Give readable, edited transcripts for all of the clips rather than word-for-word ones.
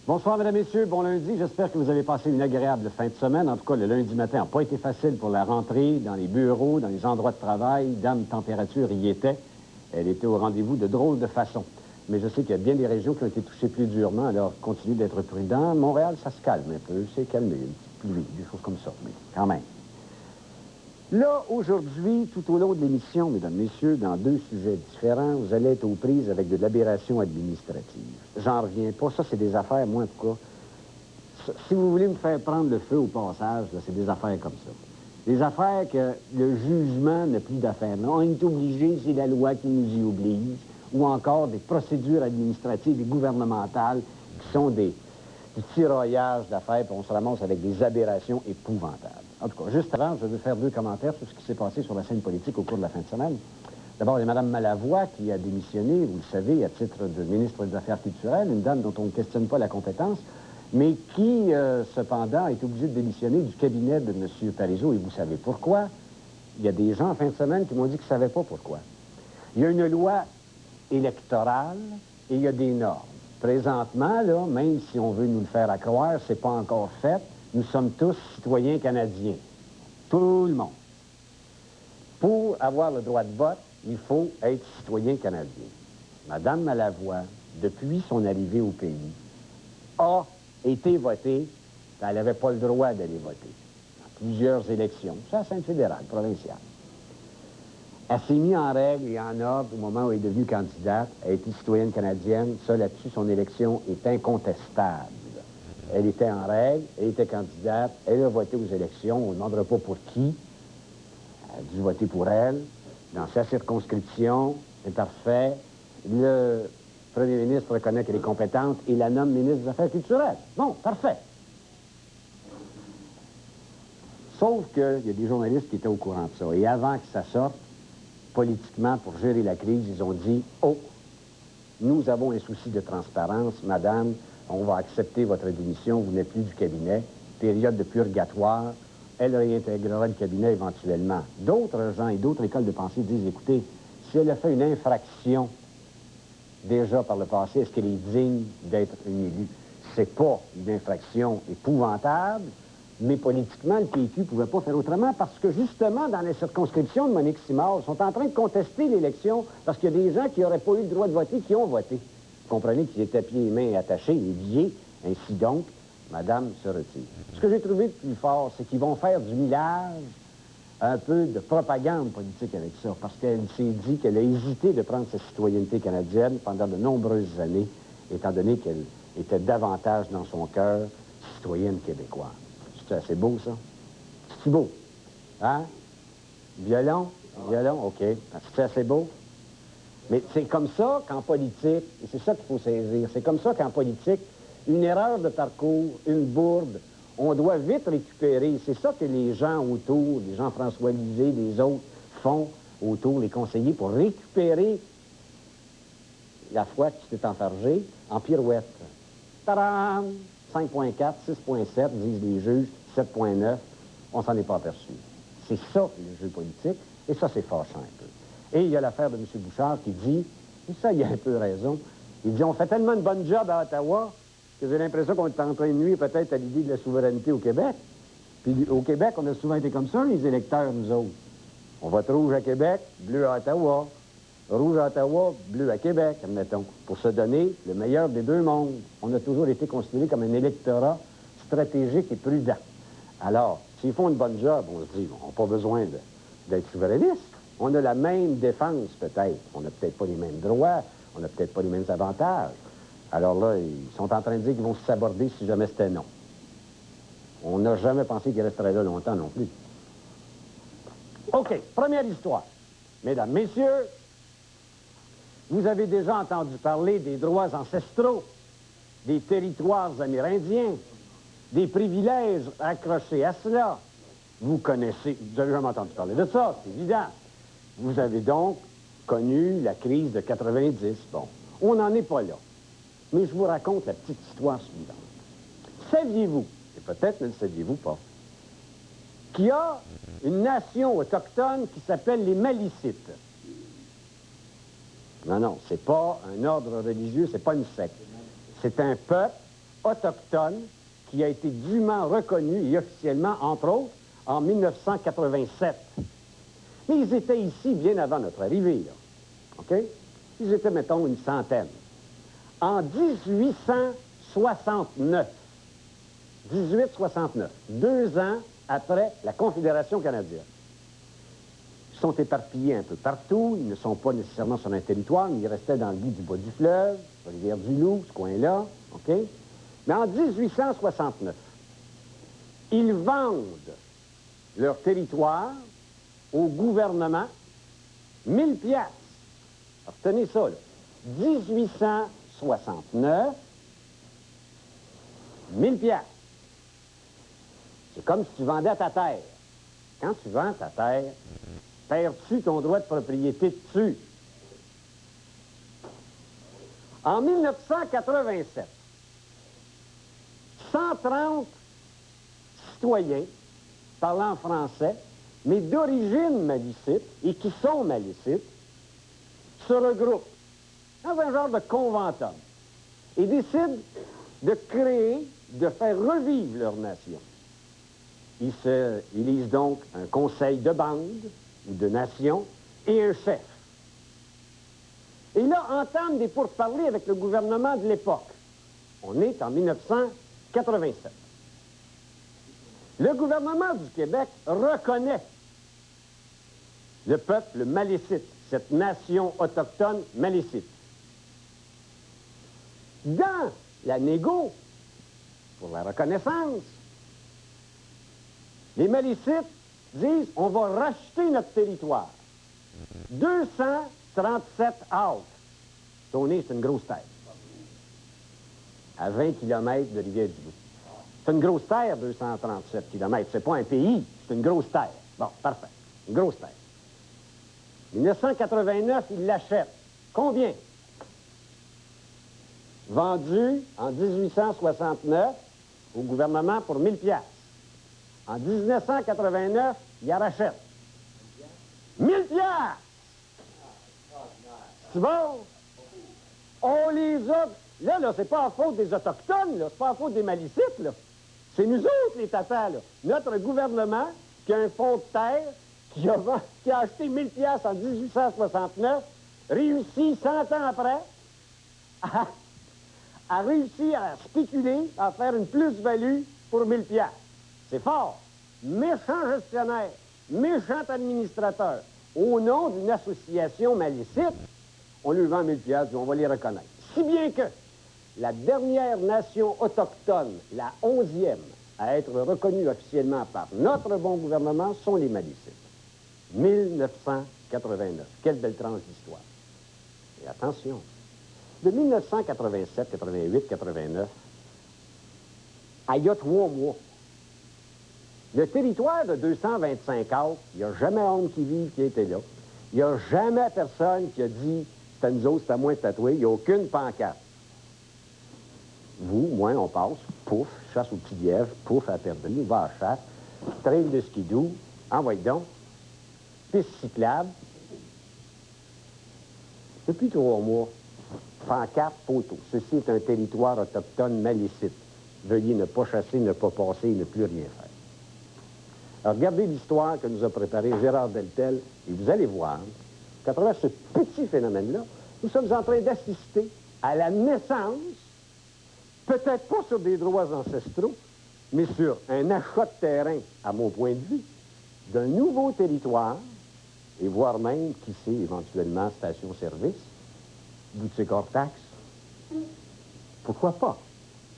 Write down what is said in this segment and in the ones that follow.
Bonsoir, mesdames, messieurs. Bon lundi. J'espère que vous avez passé une agréable fin de semaine. En tout cas, le lundi matin n'a pas été facile pour la rentrée dans les bureaux, dans les endroits de travail. Dame Température y était. Elle était au rendez-vous de drôle de façon. Mais je sais qu'il y a bien des régions qui ont été touchées plus durement, alors continuez d'être prudents. Montréal, ça se calme un peu. C'est calmé. Une petite pluie, des choses comme ça. Mais quand même. Là, aujourd'hui, tout au long de l'émission, mesdames, messieurs, dans deux sujets différents, vous allez être aux prises avec de l'aberration administrative. J'en reviens pas. Ça, c'est des affaires, moi, en tout cas. Si vous voulez me faire prendre le feu au passage, c'est des affaires comme ça. Des affaires que le jugement n'a plus d'affaires. On est obligé, c'est la loi qui nous y oblige, ou encore des procédures administratives et gouvernementales qui sont du tiraillage d'affaires, puis on se ramasse avec des aberrations épouvantables. En tout cas, juste avant, je veux faire deux commentaires sur ce qui s'est passé sur la scène politique au cours de la fin de semaine. D'abord, il y a Mme Malavoie qui a démissionné, vous le savez, à titre de ministre des Affaires culturelles, une dame dont on ne questionne pas la compétence, mais qui, cependant, est obligée de démissionner du cabinet de M. Parizeau. Et vous savez pourquoi? Il y a des gens en fin de semaine qui m'ont dit qu'ils ne savaient pas pourquoi. Il y a une loi électorale et il y a des normes. Présentement, là, même si on veut nous le faire accroire, c'est pas encore fait. Nous sommes tous citoyens canadiens. Tout le monde. Pour avoir le droit de vote, il faut être citoyen canadien. Mme Malavoie, depuis son arrivée au pays, a été votée, elle n'avait pas le droit d'aller voter. Dans plusieurs élections. C'est la scène fédérale, provinciale. Elle s'est mise en règle et en ordre au moment où elle est devenue candidate. Elle a été citoyenne canadienne. Ça, là-dessus, son élection est incontestable. Elle était en règle, elle était candidate, elle a voté aux élections, on ne demandera pas pour qui. Elle a dû voter pour elle. Dans sa circonscription, c'est parfait. Le premier ministre reconnaît qu'elle est compétente et la nomme ministre des Affaires culturelles. Bon, parfait. Sauf qu'il y a des journalistes qui étaient au courant de ça. Et avant que ça sorte, politiquement, pour gérer la crise, ils ont dit « Oh, nous avons un souci de transparence, madame, on va accepter votre démission, vous n'êtes plus du cabinet, période de purgatoire, elle réintégrera le cabinet éventuellement. » D'autres gens et d'autres écoles de pensée disent « Écoutez, si elle a fait une infraction déjà par le passé, est-ce qu'elle est digne d'être une élue? C'est pas une infraction épouvantable, mais politiquement, le PQ ne pouvait pas faire autrement parce que, justement, dans les circonscriptions de Monique Simard, ils sont en train de contester l'élection parce qu'il y a des gens qui n'auraient pas eu le droit de voter qui ont voté. Vous comprenez qu'ils étaient pieds et mains attachés et liés. Ainsi donc, madame se retire. Ce que j'ai trouvé de plus fort, c'est qu'ils vont faire du millage, un peu de propagande politique avec ça, parce qu'elle s'est dit qu'elle a hésité de prendre sa citoyenneté canadienne pendant de nombreuses années, étant donné qu'elle était davantage dans son cœur citoyenne québécoise. C'est assez beau, ça? C'est beau. Hein? Violon? Violon, OK. C'est assez beau? Mais c'est comme ça qu'en politique, et c'est ça qu'il faut saisir, c'est comme ça qu'en politique, une erreur de parcours, une bourde, on doit vite récupérer. C'est ça que les gens autour, les Jean-François Lisée, les autres, font autour, les conseillers, pour récupérer la foi qui s'est enfargée en pirouette. Tadam! 5.4, 6.7, disent les juges, 7.9, on s'en est pas aperçu. C'est ça, le jeu politique, et ça, c'est fâchant un peu. Et il y a l'affaire de M. Bouchard qui dit, et ça, il a un peu raison, il dit, on fait tellement de bonne job à Ottawa que j'ai l'impression qu'on est en train de nuire peut-être à l'idée de la souveraineté au Québec. Puis au Québec, on a souvent été comme ça, les électeurs, nous autres. On vote rouge à Québec, bleu à Ottawa. Rouge à Ottawa, bleu à Québec, admettons, pour se donner le meilleur des deux mondes. On a toujours été considéré comme un électorat stratégique et prudent. Alors, s'ils font une bonne job, on se dit, on n'a pas besoin d'être souverainiste. On a la même défense, peut-être. On n'a peut-être pas les mêmes droits, on n'a peut-être pas les mêmes avantages. Alors là, ils sont en train de dire qu'ils vont se saborder si jamais c'était non. On n'a jamais pensé qu'ils resteraient là longtemps non plus. OK, première histoire. Mesdames, messieurs, vous avez déjà entendu parler des droits ancestraux, des territoires amérindiens, des privilèges accrochés à cela. Vous connaissez, vous avez jamais entendu parler de ça, c'est évident. Vous avez donc connu la crise de 90. Bon, on n'en est pas là. Mais je vous raconte la petite histoire suivante. Saviez-vous, et peut-être ne le saviez-vous pas, qu'il y a une nation autochtone qui s'appelle les Malicites? Non, non, c'est pas un ordre religieux, c'est pas une secte. C'est un peuple autochtone qui a été dûment reconnue et officiellement, entre autres, en 1987. Mais ils étaient ici bien avant notre arrivée, là. OK? Ils étaient, mettons, une centaine. En 1869, 2 ans après la Confédération canadienne, ils sont éparpillés un peu partout. Ils ne sont pas nécessairement sur un territoire, mais ils restaient dans le lit du bas du fleuve, la rivière du Loup, ce coin-là. OK? Mais en 1869, ils vendent leur territoire au gouvernement 1000 piastres. Retenez ça, là. 1869, 1000 piastres. C'est comme si tu vendais ta terre. Quand tu vends ta terre, perds-tu ton droit de propriété dessus? En 1987, 130 citoyens parlant français, mais d'origine malicite et qui sont malicites, se regroupent dans un genre de conventum et décident de créer, de faire revivre leur nation. Ils élisent donc un conseil de bande ou de nation et un chef. Et là, entament des pourparlers avec le gouvernement de l'époque. On est en 1987. Le gouvernement du Québec reconnaît le peuple malicite, cette nation autochtone malicite. Dans la négo pour la reconnaissance, les malicites disent on va racheter notre territoire. 237 acres. Tony, c'est une grosse terre. À 20 km de Rivière-du-Loup. C'est une grosse terre, 237 km. C'est pas un pays, c'est une grosse terre. Bon, parfait. Une grosse terre. 1989, il l'achète. Combien? Vendu en 1869 au gouvernement pour 1000 piastres. En 1989, il la rachète. 1000 piastres! C'est bon? On les a... Là, c'est pas à faute des Autochtones, là. C'est pas à faute des malicites, là. C'est nous autres, les tatas, là. Notre gouvernement, qui a un fonds de terre, qui a acheté 1000 piastres en 1869, réussit 100 ans après à réussir à spéculer, à faire une plus-value pour 1000 piastres. C'est fort. Méchant gestionnaire, méchant administrateur, au nom d'une association malicite, on lui vend 1000 piastres et on va les reconnaître. Si bien que la dernière nation autochtone, la 11e, à être reconnue officiellement par notre bon gouvernement, sont les malicites. 1989. Quelle belle tranche d'histoire. Et attention, de 1987, 88, 89, il y a 3 mois, le territoire de 225 acres, il n'y a jamais homme qui vit qui était là. Il n'y a jamais personne qui a dit c'est à nous autres, c'est à moi de tatouer. Il n'y a aucune pancarte. Vous, moi, on passe, pouf, chasse aux petits lièvres, pouf, à la perdrix, on va à la chasse, trail de skidoo, envoyez donc, piste cyclable. Depuis 3 mois, pancarte, photo. Ceci est un territoire autochtone malicite. Veuillez ne pas chasser, ne pas passer, ne plus rien faire. Alors, regardez l'histoire que nous a préparée Gérard Deltel, et vous allez voir qu'à travers ce petit phénomène-là, nous sommes en train d'assister à la naissance, peut-être pas sur des droits ancestraux, mais sur un achat de terrain, à mon point de vue, d'un nouveau territoire, et voire même, qui sait, éventuellement, station-service, boutique hors taxe. Pourquoi pas?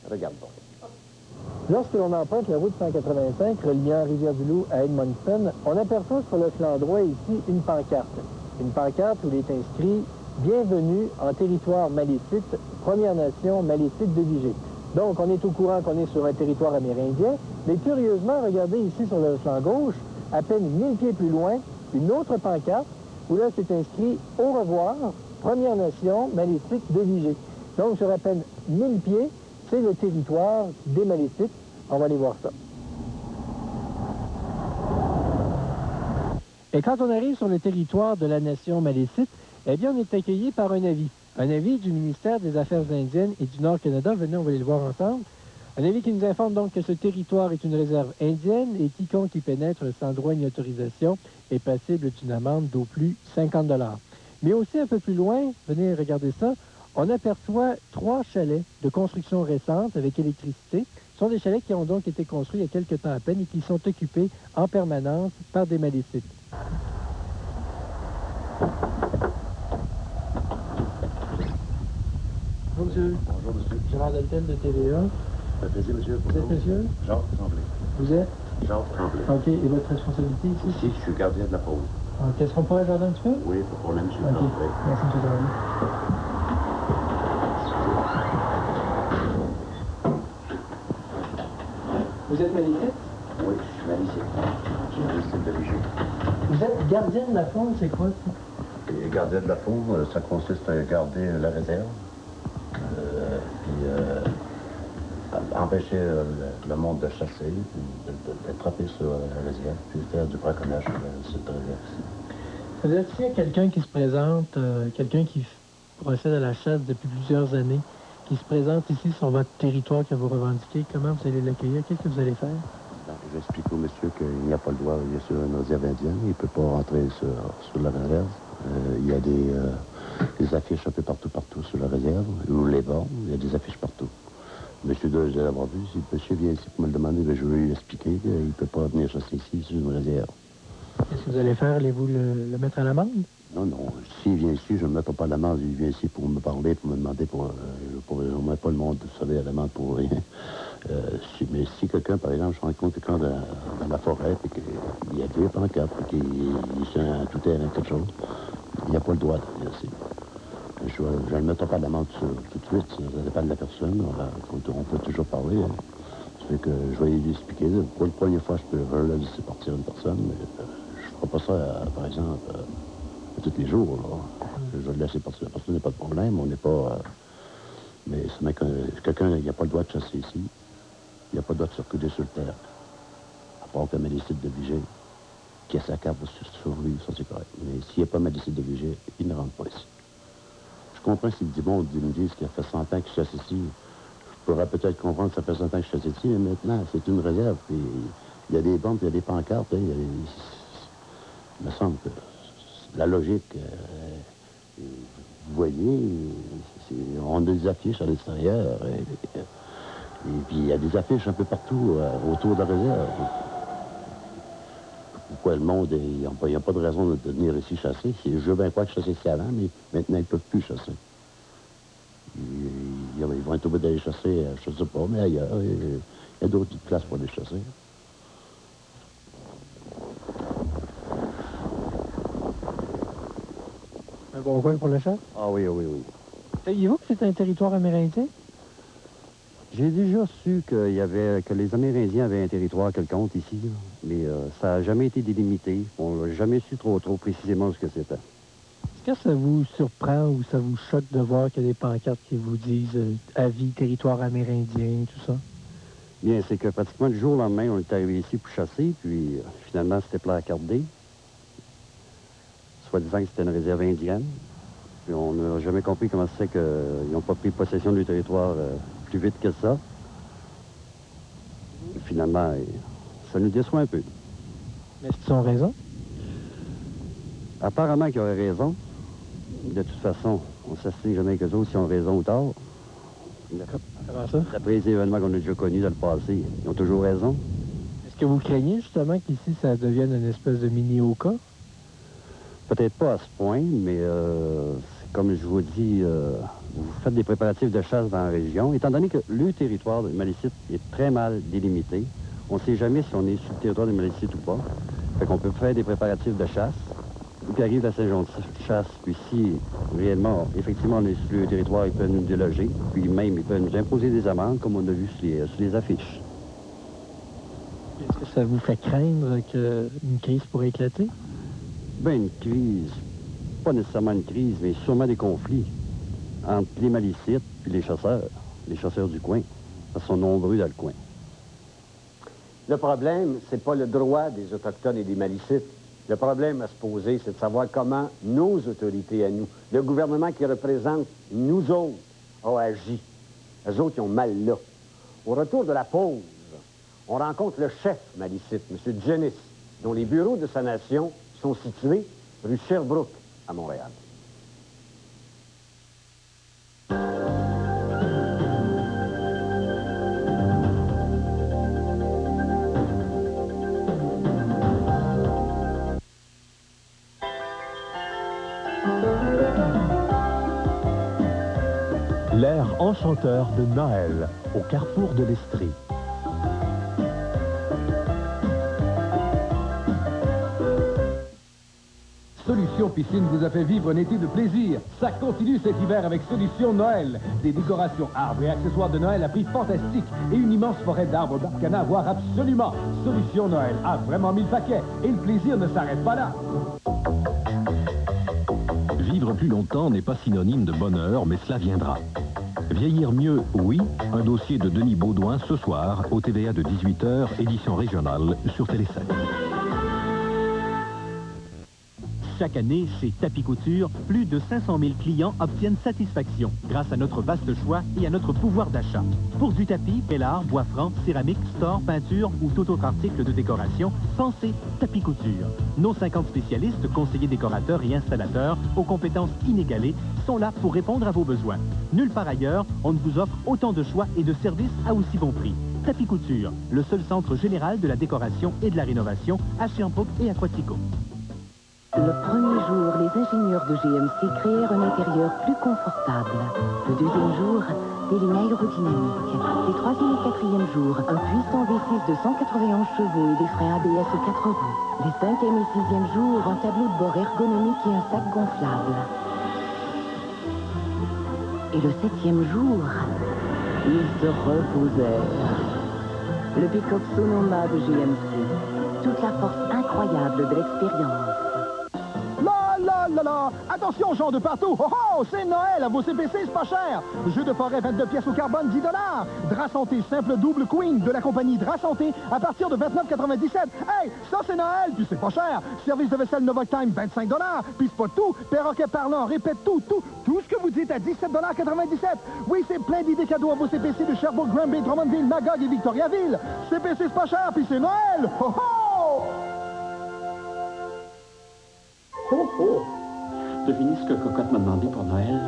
Regardons. Lorsque l'on emprunte la route 185 reliant Rivière-du-Loup à Edmonton, on aperçoit sur le flanc droit ici une pancarte. Une pancarte où il est inscrit « Bienvenue en territoire malicite, Première Nation malicite de Vigée ». Donc, on est au courant qu'on est sur un territoire amérindien, mais curieusement, regardez ici sur le flanc gauche, à peine 1000 pieds plus loin, une autre pancarte où là, c'est inscrit « Au revoir, Première Nation malicite de Vigée ». Donc, sur à peine 1000 pieds, c'est le territoire des Malicites. On va aller voir ça. Et quand on arrive sur le territoire de la nation Malicite, eh bien, on est accueilli par un avis. Un avis du ministère des Affaires indiennes et du Nord-Canada. Venez, on va aller le voir ensemble. Un avis qui nous informe donc que ce territoire est une réserve indienne et quiconque y pénètre sans droit ni autorisation est passible d'une amende d'au plus 50 $. Mais aussi un peu plus loin, venez regarder ça, on aperçoit 3 chalets de construction récente avec électricité. Ce sont des chalets qui ont donc été construits il y a quelques temps à peine et qui sont occupés en permanence par des malicites. Bonjour monsieur. Bonjour, monsieur. Gérard Deltel de TVA. Ça fait plaisir, monsieur. Vous êtes monsieur? Jacques Tremblay. Vous êtes? Jacques Tremblay. OK. Et votre responsabilité ici? Ici, je suis gardien de la pause. OK. Est-ce qu'on pourrait regarder un petit peu? Oui, pas de problème, monsieur. OK. Tremblay. Merci, monsieur Tremblay. Vous êtes malicite? Oui, je suis malicite. Je suis malicite de Vigée. Vous êtes gardien de la faune, c'est quoi ça? Et gardien de la faune, ça consiste à garder la réserve, puis empêcher le monde de chasser, puis d'attraper sur la réserve, puis faire du braconnage sur cette réserve. C'est-à-dire s'il y a quelqu'un qui se présente, quelqu'un qui procède à la chasse depuis plusieurs années, qui se présente ici sur votre territoire que vous revendiquez, comment vous allez l'accueillir? Qu'est-ce que vous allez faire? J'explique au monsieur qu'il n'y a pas le droit, il est sur une réserve indienne, il ne peut pas rentrer sur la réserve. Il y a des affiches un peu partout sur la réserve, ou les bords, il y a des affiches partout. Monsieur doit l'avoir vu, si le monsieur vient ici pour me le demander, je vais lui expliquer qu'il ne peut pas venir chasser ici sur une réserve. Qu'est-ce que vous allez faire? Allez-vous le mettre à l'amende? Non, non, s'il vient ici, je ne me mettrai pas à l'amende, il vient ici pour me parler, pour me demander, je ne mets pas le monde, vous savez, à l'amende pour rien. Mais si quelqu'un, par exemple, je rencontre quelqu'un dans la forêt, et qu'il y a 2 pancartes, et qu'il est sur un tout-terrain, quelque chose, il n'y a pas le droit de venir ici. Je ne le mettrai pas à l'amende tout de suite, ça dépend de la personne, on peut toujours parler. Hein. Ça fait que je vais lui expliquer. Pour la première fois, je peux le laisser partir une personne, mais je ne ferai pas ça, par exemple, tous les jours. Là. Je vais le laisser partir. La personne n'a pas de problème, on n'est pas... mais quelqu'un n'a pas le droit de chasser ici. Il n'a pas le droit de circuler sur le terre. À part que malicite de Vigée, qui a sa carte sur lui, ça c'est correct. Mais s'il n'y a pas malicite de Vigée, il ne rentre pas ici. Je comprends s'il dit, bon, ils me disent qu'il a fait 100 ans qu'il chasse ici. Je pourrais peut-être comprendre que ça fait 100 ans que je chasse ici, mais maintenant, c'est une réserve. Puis il y a des bombes, il y a des pancartes. Hein, il me semble que la logique, vous voyez, on a des affiches à l'extérieur. Et puis il y a des affiches un peu partout autour de la réserve. Pourquoi le monde, il n'y a pas de raison de venir ici chasser. Je veux bien croire que chasser ici avant, mais maintenant ils ne peuvent plus chasser. Ils vont être obligés d'aller chasser, je ne sais pas, mais ailleurs. Il y a d'autres places pour aller chasser. Un bon coin pour le chat? Ah oui, oui, oui. Saviez-vous que c'est un territoire amérindien? J'ai déjà su que les Amérindiens avaient un territoire quelconque ici, là, mais ça n'a jamais été délimité. On n'a jamais su trop précisément ce que c'était. Est-ce que ça vous surprend ou ça vous choque de voir qu'il y a des pancartes qui vous disent avis, territoire amérindien, tout ça? Bien, c'est que pratiquement du jour au lendemain, on est arrivé ici pour chasser, puis finalement, c'était placardé. Soit-disant que c'était une réserve indienne. Puis on n'a jamais compris comment c'est qu'ils n'ont pas pris possession du territoire plus vite que ça. Et finalement, ça nous déçoit un peu. Mais est-ce qu'ils ont raison? Apparemment qu'ils auraient raison. De toute façon, on ne s'assied jamais avec eux autres s'ils ont raison ou tort. Comment ça? D'après les événements qu'on a déjà connus dans le passé, ils ont toujours raison. Est-ce que vous craignez justement qu'ici, ça devienne une espèce de mini-Oka? Peut-être pas à ce point, mais comme je vous dis, vous faites des préparatifs de chasse dans la région. Étant donné que le territoire de Malicite est très mal délimité, on ne sait jamais si on est sur le territoire de Malicite ou pas. Fait qu'on peut faire des préparatifs de chasse. Puis arrive la saison de chasse, puis si réellement, effectivement, on est sur le territoire, ils peuvent nous déloger, puis même, ils peuvent nous imposer des amendes, comme on a vu sur les affiches. Est-ce que ça vous fait craindre qu'une crise pourrait éclater? Bien, une crise, pas nécessairement une crise, mais sûrement des conflits entre les Malicites puis les chasseurs du coin. Ils sont nombreux dans le coin. Le problème, c'est pas le droit des Autochtones et des Malicites. Le problème à se poser, c'est de savoir comment nos autorités à nous, le gouvernement qui représente nous autres, a agi. Eux autres, ils ont mal là. Au retour de la pause, on rencontre le chef malicite, M. Jennings, dont les bureaux de sanation sont situés rue Sherbrooke, à Montréal. L'air enchanteur de Noël, au carrefour de l'Estrie. Solution Piscine vous a fait vivre un été de plaisir. Ça continue cet hiver avec Solution Noël. Des décorations, arbres et accessoires de Noël à prix fantastique et une immense forêt d'arbres Barcana à voir absolument. Solution Noël a vraiment 1000 paquets et le plaisir ne s'arrête pas là. Vivre plus longtemps n'est pas synonyme de bonheur, mais cela viendra. Vieillir mieux, oui. Un dossier de Denis Baudouin ce soir au TVA de 18h, édition régionale sur Télé 7. Chaque année, chez Tapis Couture, plus de 500 000 clients obtiennent satisfaction grâce à notre vaste choix et à notre pouvoir d'achat. Pour du tapis, pellard, bois franc, céramique, store, peinture ou tout autre article de décoration, pensez Tapis Couture. Nos 50 spécialistes, conseillers décorateurs et installateurs, aux compétences inégalées, sont là pour répondre à vos besoins. Nulle part ailleurs, on ne vous offre autant de choix et de services à aussi bon prix. Tapis Couture, le seul centre général de la décoration et de la rénovation à Sherbrooke et à Quatico. Le premier jour, les ingénieurs de GMC créèrent un intérieur plus confortable. Le deuxième jour, des lignes aérodynamiques. Les troisième et quatrième jours, un puissant V6 de 191 chevaux et des freins ABS aux 4 roues. Les cinquième et sixième jours, un tableau de bord ergonomique et un sac gonflable. Et le septième jour, ils se reposèrent. Le pick-up Sonoma de GMC. Toute la force incroyable de l'expérience. Attention, gens de partout! Oh oh! C'est Noël! À vos CPC, c'est pas cher! Jeu de forêt, 22 pièces au carbone, 10 $. Drap Santé, simple double queen de la compagnie Drap Santé à partir de 29,97 $. Hey! Ça, c'est Noël! Puis c'est pas cher! Service de vaisselle Novotime, 25 $. Puis c'est pas tout! Perroquet parlant, répète tout ce que vous dites à 17,97 $. Oui, c'est plein d'idées cadeaux à vos CPC de Sherbrooke, Granby, Drummondville, Magog et Victoriaville. CPC, c'est pas cher, puis c'est Noël! Oh oh! Oh oh! Devinez ce que Cocotte m'a demandé pour Noël?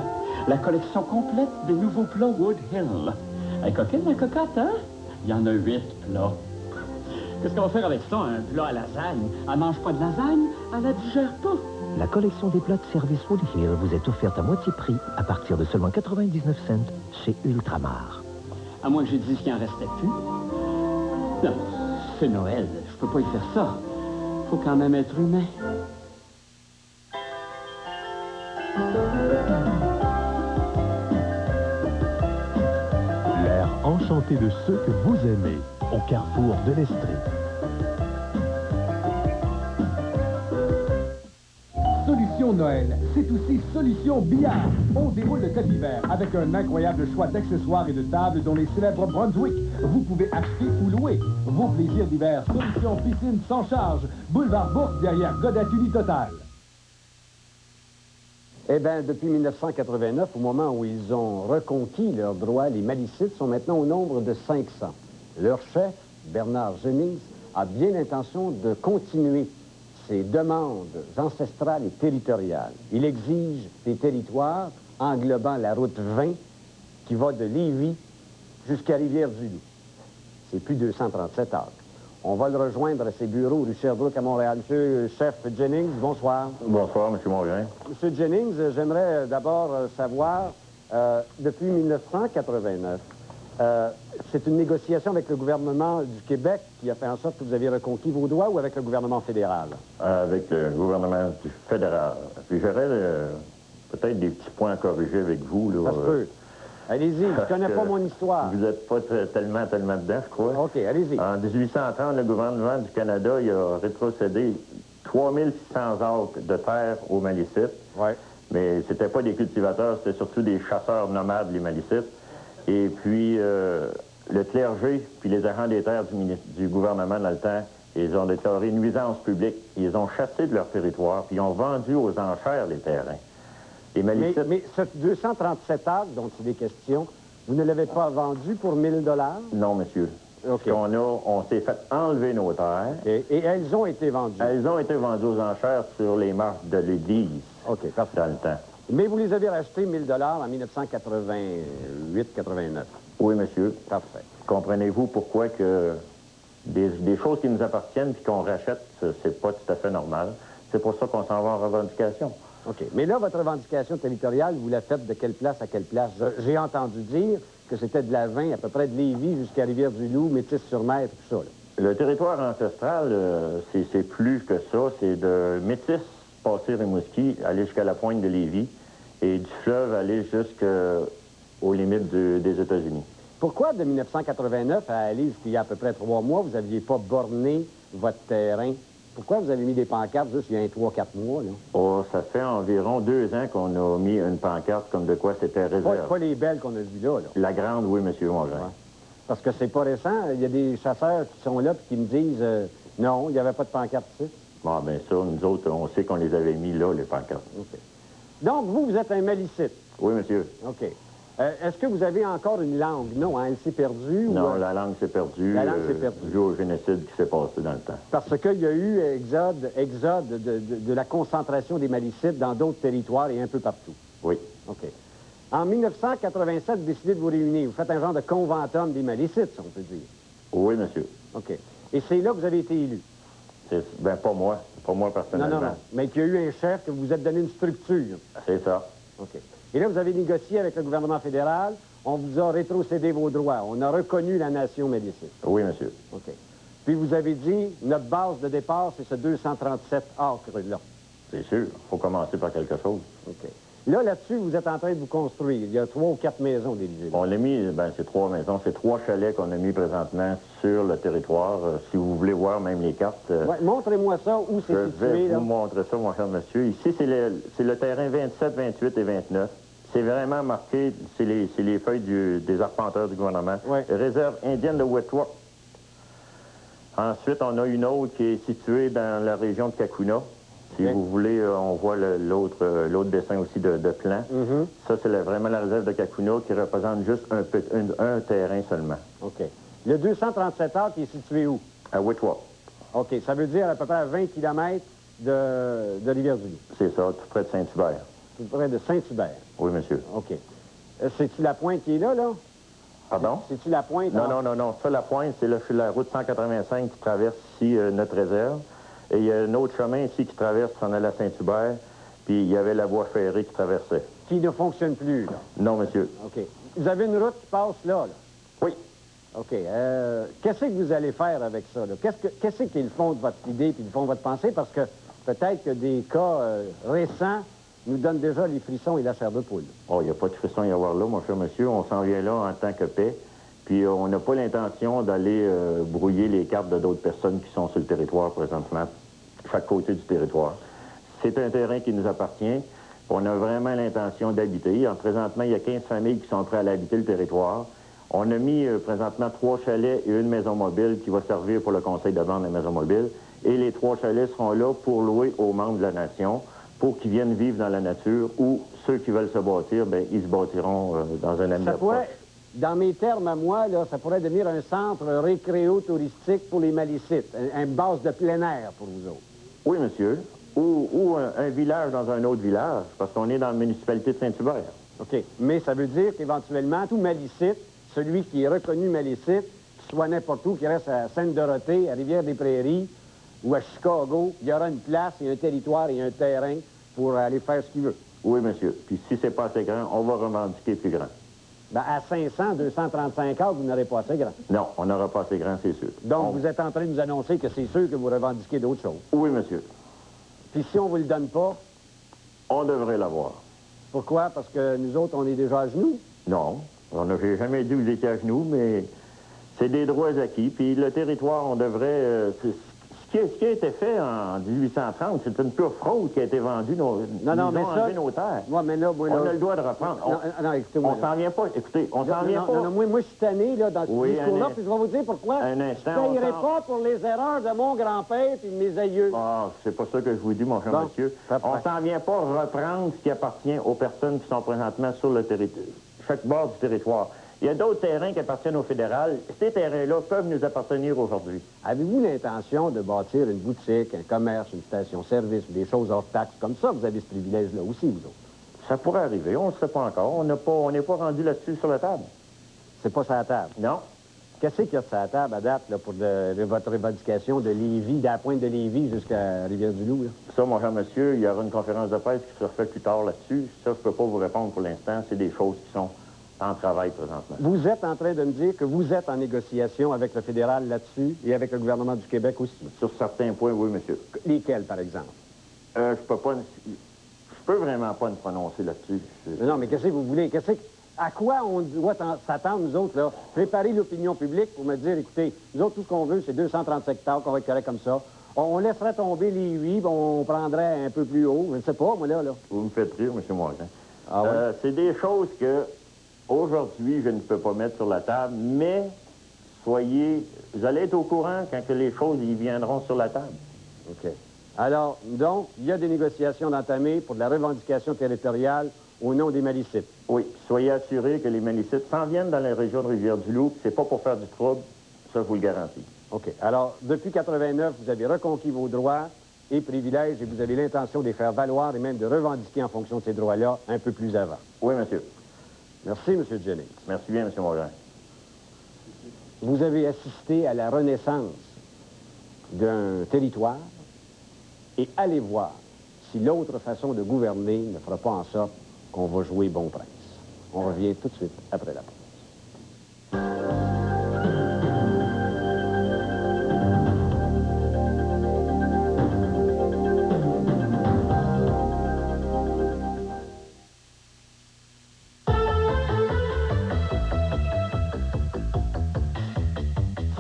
La collection complète des nouveaux plats Woodhill. Elle est coquine, la Cocotte, hein? Il y en a 8 plats. Qu'est-ce qu'on va faire avec ça, un plat à lasagne? Elle mange pas de lasagne, elle la digère pas. La collection des plats de service Woodhill vous est offerte à moitié prix à partir de seulement 99 cents chez Ultramar. À moins que j'ai dit qu'il en restait plus. Non, c'est Noël, je peux pas y faire ça. Faut quand même être humain. L'air enchanté de ceux que vous aimez, au carrefour de l'Estrie. Solution Noël, c'est aussi Solution Billard. On déroule le tapis vert avec un incroyable choix d'accessoires et de tables dont les célèbres Brunswick. Vous pouvez acheter ou louer. Vos plaisirs d'hiver, Solution Piscine sans charge. Boulevard Bourque derrière Godet Unitotal. Eh bien, depuis 1989, au moment où ils ont reconquis leurs droits, les malicites sont maintenant au nombre de 500. Leur chef, Bernard Jennings, a bien l'intention de continuer ses demandes ancestrales et territoriales. Il exige des territoires englobant la route 20 qui va de Lévis jusqu'à Rivière-du-Loup. C'est plus 237 acres. On va le rejoindre à ses bureaux rue Sherbrooke à Montréal. Monsieur chef Jennings, bonsoir. Bonsoir, M. Mongrain. Monsieur Jennings, j'aimerais d'abord savoir, depuis 1989, c'est une négociation avec le gouvernement du Québec qui a fait en sorte que vous aviez reconquis vos droits ou avec le gouvernement fédéral? Avec le gouvernement du fédéral. Puis j'aurais peut-être des petits points à corriger avec vous. Là, ça se peut. Allez-y, je ne connais pas mon histoire. Vous n'êtes pas tellement dedans, je crois. OK, allez-y. En 1830, le gouvernement du Canada il a rétrocédé 3600 acres de terre aux Malicites. Oui. Mais c'était pas des cultivateurs, c'était surtout des chasseurs nomades, les Malicites. Et puis, le clergé, puis les agents des terres du gouvernement dans le temps, ils ont déclaré nuisance publique. Ils ont chassé de leur territoire, puis ils ont vendu aux enchères les terrains. Les Malicites... Mais ce 237 acres dont il est question, Vous ne l'avez pas vendu pour 1 000 $? Non, monsieur. OK. Ce qu'on a, on s'est fait enlever nos terres. Et elles ont été vendues? Elles ont été vendues aux enchères sur les marches de l'Église. OK, parfait. Dans le temps. Mais vous les avez rachetés 1 000 $ en 1988-89? Oui, monsieur. Parfait. Comprenez-vous pourquoi que des choses qui nous appartiennent puis qu'on rachète, c'est pas tout à fait normal. C'est pour ça qu'on s'en va en revendication. OK. Mais là, votre revendication territoriale, vous la faites de quelle place à quelle place? J'ai entendu dire que c'était de la 20, à peu près de Lévis jusqu'à Rivière-du-Loup, Métis-sur-Mer, tout ça, là. Le territoire ancestral, c'est plus que ça. C'est de Métis, passer Rimouski, aller jusqu'à la pointe de Lévis, et du fleuve aller jusqu'aux limites des États-Unis. Pourquoi, de 1989 à aller jusqu'il y a à peu près 3 mois, vous n'aviez pas borné votre terrain? Pourquoi vous avez mis des pancartes juste il y a 3-4 mois, là? Oh, ça fait environ 2 ans qu'on a mis une pancarte comme de quoi c'était réservé. Pas les belles qu'on a vues là, là. La grande, oui, monsieur Mongrain. Ouais. Parce que c'est pas récent. Il y a des chasseurs qui sont là et qui me disent non, il n'y avait pas de pancarte ici. Bon, bien ça, nous autres, on sait qu'on les avait mis là, les pancartes. OK. Donc, vous êtes un malicite? Oui, monsieur. OK. Est-ce que vous avez encore une langue? Non, hein, elle s'est perdue? Non, ou... la langue s'est perdue. La langue s'est perdue. Dû au génocide qui s'est passé dans le temps. Parce qu'il y a eu exode de la concentration des malicites dans d'autres territoires et un peu partout. Oui. OK. En 1987, vous décidez de vous réunir. Vous faites un genre de conventum des malicites, si on peut dire. Oui, monsieur. OK. Et c'est là que vous avez été élu? Ben, pas moi. Pas moi personnellement. Non. Mais qu'il y a eu un chef, que vous vous êtes donné une structure. C'est ça. OK. Et là, vous avez négocié avec le gouvernement fédéral. On vous a rétrocédé vos droits. On a reconnu la nation malicite. Oui, monsieur. OK. Puis vous avez dit, notre base de départ, c'est ce 237 acres-là. C'est sûr. Il faut commencer par quelque chose. OK. Là-dessus, vous êtes en train de vous construire. Il y a 3 ou 4 maisons d'éligibles. On l'a mis, ben, c'est 3 maisons. C'est 3 chalets qu'on a mis présentement sur le territoire. Si vous voulez voir même les cartes. Ouais, montrez-moi ça, où c'est situé. Je vais là. vous montrer ça, mon cher monsieur. Ici, c'est le terrain 27, 28 et 29. C'est vraiment marqué, c'est les feuilles des arpenteurs du gouvernement. Ouais. Réserve indienne de Wetwa. Ensuite, on a une autre qui est située dans la région de Kakuna. Si vous voulez, on voit l'autre dessin aussi de plan. Ça, c'est vraiment la réserve de Kakuna qui représente juste un terrain seulement. OK. Le 237 acres, qui est situé où? À Wetwa. OK. Ça veut dire à peu près à 20 km de Rivière-du-Loup. C'est ça, tout près de Saint-Hubert. Tout près de Saint-Hubert. Oui, monsieur. OK. C'est-tu la pointe qui est là? Pardon? C'est-tu la pointe? Non. Ça, la pointe, c'est la route 185 qui traverse ici notre réserve. Et il y a un autre chemin ici qui traverse, on allait à Saint-Hubert, puis il y avait la voie ferrée qui traversait. Qui ne fonctionne plus, là? Non, monsieur. OK. Vous avez une route qui passe là? Oui. OK. Qu'est-ce que vous allez faire avec ça, là? Qu'est-ce qui est le fond de votre idée puis le fond de votre pensée? Parce que peut-être que des cas récents nous donnent déjà les frissons et la chair de poule. Oh, il n'y a pas de frissons à y avoir là, mon cher monsieur. On s'en vient là en tant que paix. Puis on n'a pas l'intention d'aller brouiller les cartes de d'autres personnes qui sont sur le territoire présentement, chaque côté du territoire. C'est un terrain qui nous appartient. On a vraiment l'intention d'habiter. Présentement, il y a 15 familles qui sont prêtes à habiter le territoire. On a mis présentement 3 chalets et une maison mobile qui va servir pour le conseil de vente des maisons mobiles. Et les 3 chalets seront là pour louer aux membres de la nation, pour qu'ils viennent vivre dans la nature, ou ceux qui veulent se bâtir, bien, ils se bâtiront dans un avenir proche. Dans mes termes à moi, là, ça pourrait devenir un centre récréo-touristique pour les malicites, une base de plein air pour vous autres. Oui, monsieur. Ou un village dans un autre village, parce qu'on est dans la municipalité de Saint-Hubert. OK. Mais ça veut dire qu'éventuellement, tout malicite, celui qui est reconnu malicite, qu'il soit n'importe où, qui reste à Sainte-Dorothée, à Rivière-des-Prairies ou à Chicago, il y aura une place et un territoire et un terrain pour aller faire ce qu'il veut. Oui, monsieur. Puis si c'est pas assez grand, on va revendiquer plus grand. Ben, à 500, 235 acres, vous n'aurez pas assez grand. Non, on n'aura pas assez grand, c'est sûr. Donc, vous êtes en train de nous annoncer que c'est sûr que vous revendiquez d'autres choses. Oui, monsieur. Puis si on vous le donne pas? On devrait l'avoir. Pourquoi? Parce que nous autres, on est déjà à genoux? Non. J'ai jamais dit que vous étiez à genoux, mais c'est des droits acquis. Puis le territoire, on devrait... Ce qui a été fait en 1830, c'est une pure fraude qui a été vendue. Nos terres. Moi, mais là, on a le droit de reprendre. Non, écoutez-moi. On s'en vient pas. Écoutez, on s'en vient pas. Non, moi, je suis tanné, là, dans ce discours-là, puis je vais vous dire pourquoi. Un instant. Je ne payerai pas pour les erreurs de mon grand-père et de mes aïeux. Ah, c'est pas ça que je vous dis, mon cher monsieur. On s'en vient pas reprendre ce qui appartient aux personnes qui sont présentement sur le territoire, chaque bord du territoire. Il y a d'autres terrains qui appartiennent au fédéral. Ces terrains-là peuvent nous appartenir aujourd'hui. Avez-vous l'intention de bâtir une boutique, un commerce, une station-service, des choses hors taxes comme ça? Vous avez ce privilège-là aussi, vous autres. Ça pourrait arriver, on ne le sait pas encore. On n'est pas rendu là-dessus sur la table. C'est pas sur la table? Non. Qu'est-ce qu'il y a sur la table à date là, pour votre revendication de Lévis, de la pointe de Lévis jusqu'à Rivière-du-Loup? Ça, mon cher monsieur, il y aura une conférence de presse qui sera faite plus tard là-dessus. Ça, je ne peux pas vous répondre pour l'instant. C'est des choses qui sont en travail présentement. Vous êtes en train de me dire que vous êtes en négociation avec le fédéral là-dessus et avec le gouvernement du Québec aussi? Sur certains points, oui, monsieur. Lesquels, par exemple? Je peux vraiment pas me prononcer là-dessus. Non, mais qu'est-ce que vous voulez? À quoi on doit s'attendre, nous autres, là? Préparer l'opinion publique pour me dire, écoutez, nous autres, tout ce qu'on veut, c'est 230 hectares, qu'on va être correct comme ça. On laisserait tomber les 8, on prendrait un peu plus haut. Je ne sais pas, moi, là. Vous me faites rire, M. Moisin. Ah, ouais? C'est des choses que, aujourd'hui, je ne peux pas mettre sur la table, mais vous allez être au courant quand que les choses y viendront sur la table. OK. Alors, donc, il y a des négociations d'entamer pour de la revendication territoriale au nom des Malicites. Oui, soyez assurés que les Malicites s'en viennent dans la région de Rivière-du-Loup. C'est pas pour faire du trouble, ça, je vous le garantis. OK. Alors, depuis 89, vous avez reconquis vos droits et privilèges et vous avez l'intention de les faire valoir et même de revendiquer en fonction de ces droits-là un peu plus avant. Oui, monsieur. Merci, M. Jennings. Merci bien, M. Morin. Vous avez assisté à la renaissance d'un territoire et allez voir si l'autre façon de gouverner ne fera pas en sorte qu'on va jouer bon prince. On revient tout de suite après la pause.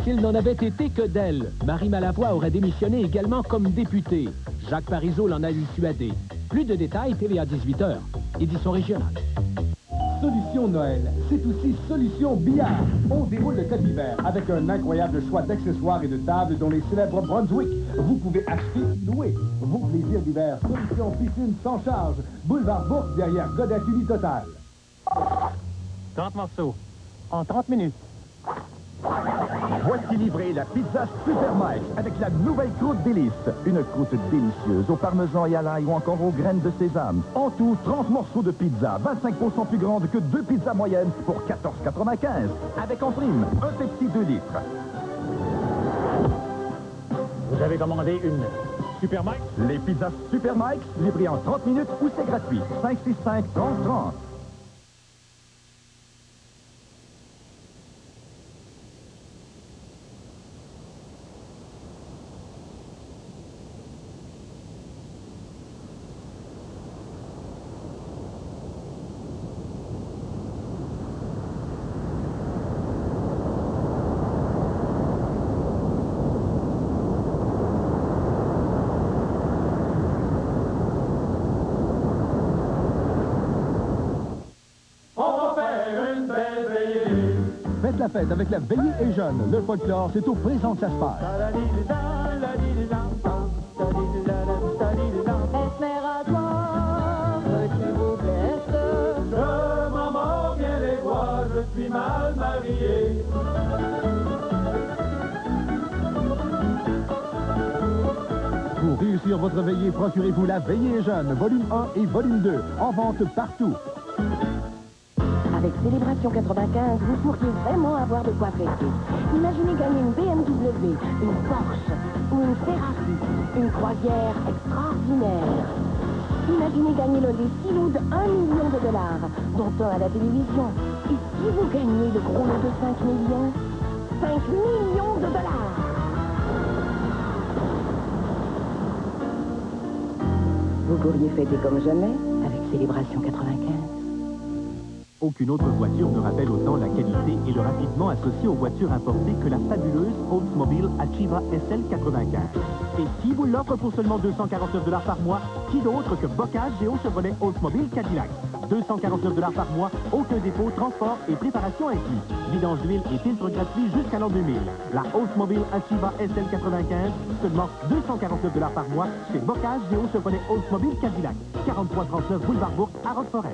S'il n'en avait été que d'elle, Marie Malavoie aurait démissionné également comme députée. Jacques Parizeau l'en a dissuadé. Plus de détails, TVA 18h, édition régionale. Solution Noël, c'est aussi Solution Billard. On déroule le tapis vert avec un incroyable choix d'accessoires et de tables dont les célèbres Brunswick. Vous pouvez acheter, louer. Vos plaisirs d'hiver, Solution Piscine sans charge. Boulevard Bourg, derrière Godet Uni Total. 30 morceaux, en 30 minutes. Voici livrée la pizza Super Mike avec la nouvelle croûte délice. Une croûte délicieuse au parmesan et à l'ail ou encore aux graines de sésame. En tout, 30 morceaux de pizza, 25% plus grande que 2 pizzas moyennes pour 14,95. Avec en prime, un Pepsi 2 litres. Vous avez commandé une Super Mike? Les pizzas Super Mike, livrées en 30 minutes ou c'est gratuit. 565 30 30. Faites la fête avec la Veillée est jeune. Le folklore, c'est au présent que ça se passe. Je m'en mords bien les voix, je suis mal marié. Pour réussir votre veillée, procurez-vous la Veillée est jeune, volume 1 et volume 2, en vente partout. Avec Célébration 95, vous pourriez vraiment avoir de quoi fêter. Imaginez gagner une BMW, une Porsche ou une Ferrari, une croisière extraordinaire. Imaginez gagner l'un des 6 lots de 1 million de dollars, dont un à la télévision. Et si vous gagnez le gros lot de 5 millions? 5 millions de dollars! Vous pourriez fêter comme jamais avec Célébration 95. Aucune autre voiture ne rappelle autant la qualité et le raffinement associé aux voitures importées que la fabuleuse Oldsmobile Achieva SL95. Et si vous l'offre pour seulement 249 $ par mois, qui d'autre que Bocage Géo Chevrolet Oldsmobile Cadillac? 249 $ par mois, aucun dépôt, transport et préparation inclus. Vidange d'huile et filtre gratuit jusqu'à l'an 2000. La Oldsmobile Achieva SL95, seulement 249 $ par mois chez Bocage Géo Chevrolet Oldsmobile Cadillac. 4339 Boulevard Bourg à Roquefort.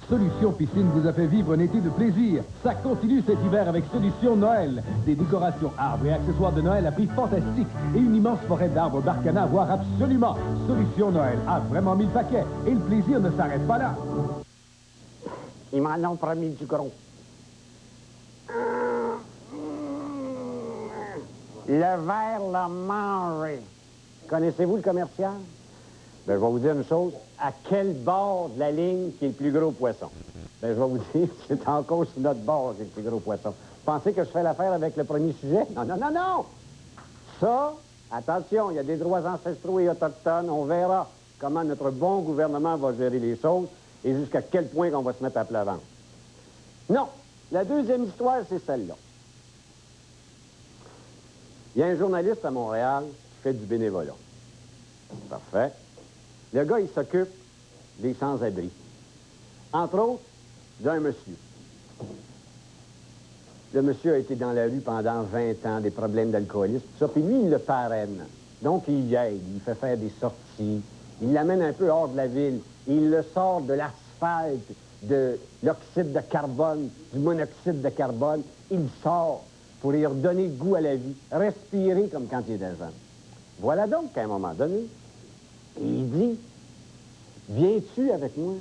Solution Piscine vous a fait vivre un été de plaisir. Ça continue cet hiver avec Solution Noël. Des décorations, arbres et accessoires de Noël à prix fantastique et une immense forêt d'arbres Barcana à voir absolument. Solution Noël a vraiment 1000 paquets et le plaisir ne s'arrête pas là. Ils m'en ont promis du gros. Le verre l'a mangé. Connaissez-vous le commercial? Ben, je vais vous dire une chose. À quel bord de la ligne qui est le plus gros poisson? Ben, je vais vous dire, c'est encore sur notre bord qui est le plus gros poisson. Vous pensez que je fais l'affaire avec le premier sujet? Non, non, non, non! Ça, attention, il y a des droits ancestraux et autochtones. On verra comment notre bon gouvernement va gérer les choses et jusqu'à quel point on va se mettre à plat ventre. Non, la deuxième histoire, c'est celle-là. Il y a un journaliste à Montréal qui fait du bénévolat. Parfait. Le gars, il s'occupe des sans-abri. Entre autres, d'un monsieur. Le monsieur a été dans la rue pendant 20 ans, des problèmes d'alcoolisme, tout ça, puis lui, il le parraine. Donc, il y aide, il fait faire des sorties, il l'amène un peu hors de la ville, il le sort de l'asphalte, de l'oxyde de carbone, du monoxyde de carbone, il sort pour lui redonner le goût à la vie, respirer comme quand il était jeune. Voilà donc qu'à un moment donné, il dit, viens-tu avec moi,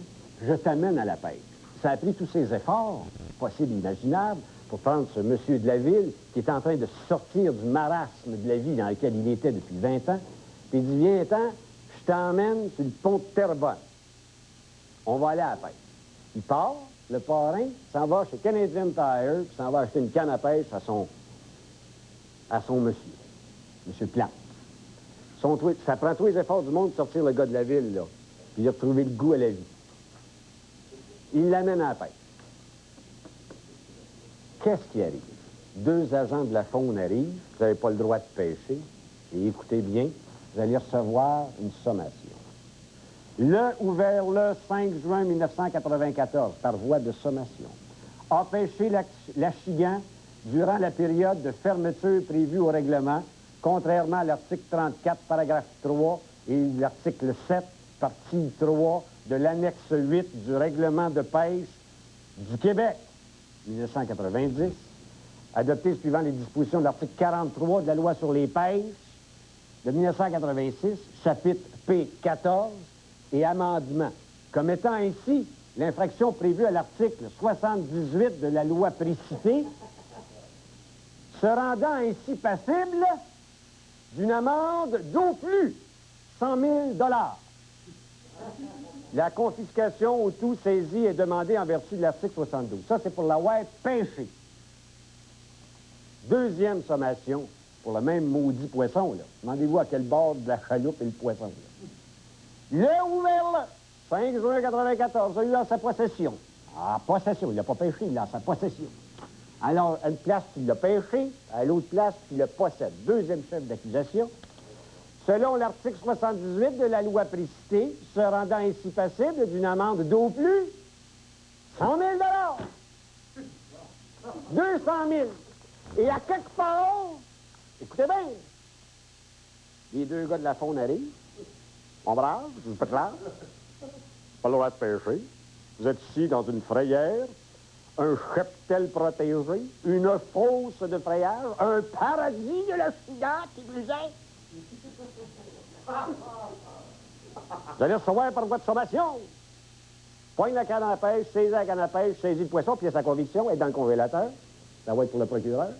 je t'amène à la pêche. Ça a pris tous ses efforts, possibles et imaginables, pour prendre ce monsieur de la ville qui est en train de sortir du marasme de la vie dans lequel il était depuis 20 ans, puis il dit, viens-t'en, je t'emmène sur le pont de Terrebonne. On va aller à la pêche. Il part, le parrain s'en va chez Canadian Tire, puis s'en va acheter une canne à pêche à son monsieur Plante. Ça prend tous les efforts du monde de sortir le gars de la ville, là, puis de retrouver le goût à la vie. Il l'amène à la pêche. Qu'est-ce qui arrive? 2 agents de la faune arrivent, vous n'avez pas le droit de pêcher, et écoutez bien, vous allez recevoir une sommation. Ouvert le 5 juin 1994, par voie de sommation, a pêché l'achigan durant la période de fermeture prévue au règlement, contrairement à l'article 34, paragraphe 3, et l'article 7, partie 3, de l'annexe 8 du règlement de pêche du Québec, 1990, adopté suivant les dispositions de l'article 43 de la loi sur les pêches de 1986, chapitre P14, et amendement, commettant ainsi l'infraction prévue à l'article 78 de la loi précitée, se rendant ainsi passible d'une amende d'au plus 100 000 $. La confiscation ou tout saisi est demandée en vertu de l'article 72. Ça, c'est pour l'avoir pêché. Deuxième sommation, pour le même maudit poisson, là. Demandez-vous à quel bord de la chaloupe est le poisson, là. Ouvert là, 5 juin 1994, a eu en sa possession. Ah, possession, il n'a pas pêché, il a en sa possession. Alors, à une place, il l'a pêché, à l'autre place, il le possède. Deuxième chef d'accusation. Selon l'article 78 de la loi précitée, se rendant ainsi passible d'une amende d'au plus 100 000 $. 200 000. Et à quelque part, écoutez bien, les 2 gars de la faune arrivent. On brave, je vous fais clair. Pas le droit de pêcher. Vous êtes ici dans une frayère, un cheptel protégé, une fosse de frayage, un paradis de la cigare qui plus est. Vous allez recevoir par voie de sommation. Poigne la canne à pêche, saisis la canne à pêche, saisis le poisson, puis sa conviction est dans le congélateur. Ça va être pour le procureur.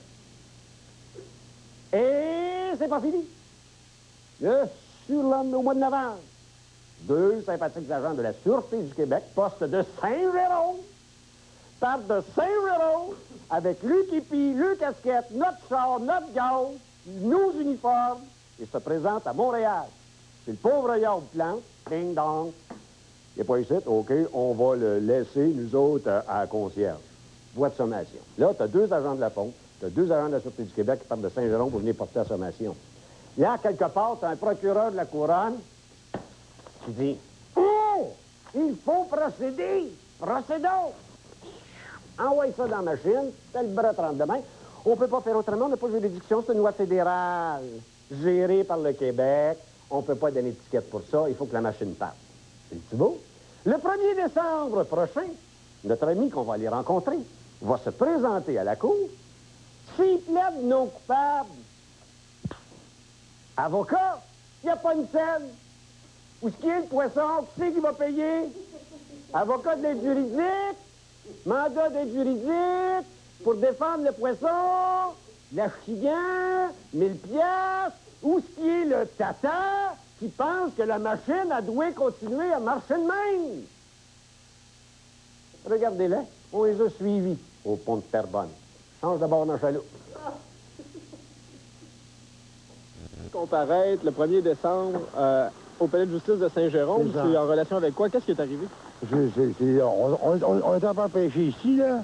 Et c'est pas fini. Au mois de novembre, 2 sympathiques agents de la Sûreté du Québec, poste de Saint-Jérôme, partent de Saint-Jérôme avec le képi, le casquette, notre char, notre gaz, nos uniformes, et se présentent à Montréal. C'est le pauvre Yard Plante, ding dong. Il n'est pas ici, OK, on va le laisser, nous autres, à la concierge. Voie de sommation. Là, tu as 2 agents de la Fonte, tu as 2 agents de la Sûreté du Québec qui partent de Saint-Jérôme pour venir porter la sommation. Là, quelque part, tu as un procureur de la Couronne qui dit « Oh! Il faut procéder! Procédons! » Envoie ça dans la machine, t'as le bras 30 de main. On ne peut pas faire autrement, on n'a pas de juridiction, c'est une loi fédérale gérée par le Québec. On ne peut pas donner d'étiquette pour ça, il faut que la machine parte. C'est beau? Le 1er décembre prochain, notre ami qu'on va aller rencontrer, va se présenter à la cour. S'il plaide non coupable, avocat, il n'y a pas une scène. Où est-ce qu'il est le poisson? Qui c'est qui va payer? Avocat de l'aide juridique, mandat d'aide juridique, pour défendre le poisson, l'achigan, 1000 piastres. Où est-ce qu'il est le tata qui pense que la machine a dû continuer à marcher de même? Regardez-les, on les a suivis au pont de Terrebonne. Change d'abord dans le chaloupe. Comparaître le 1er décembre au palais de justice de Saint-Jérôme, c'est en relation avec quoi? Qu'est-ce qui est arrivé? On était en train de pêcher ici, là.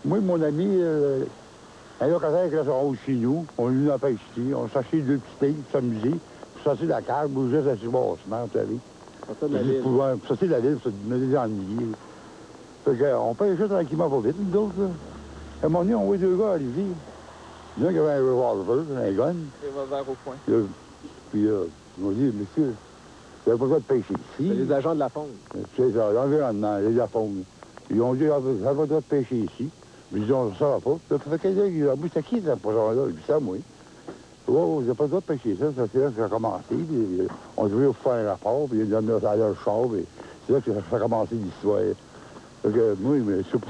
Moi et mon ami, un locataire avec le rose chez nous, on est venu à pêche ici, on cherchait 2 petites filles pour s'amuser, pour sortir de la cave, bouger sur le bassement, vous savez. Sortir de la ville. Pour sortir de la ville, pour se désennuyer. Fait qu'on pêchait tranquillement pas vite, nous autres, là. À un moment donné, on voit 2 gars arriver. Il y en a qui avait un revolver, un gun. Un revolver au point. Puis ils m'ont dit, monsieur, vous n'avez pas le droit de pêcher ici. C'est les agents de la faune. C'est ça, l'environnement, les la faune. Ils ont dit, vous n'avez pas le droit de pêcher ici. Ils disent, on ne saura pas. Ça fait quelqu'un qui a dit, c'est qui ce poisson-là? Il dit ça, moi. Oh, vous n'avez pas le droit de pêcher ça. C'est là que ça a commencé. Puis, on devait faire un rapport, puis ils ont donné à leur char. C'est là que ça a commencé l'histoire. Donc, moi, mais je sais pas.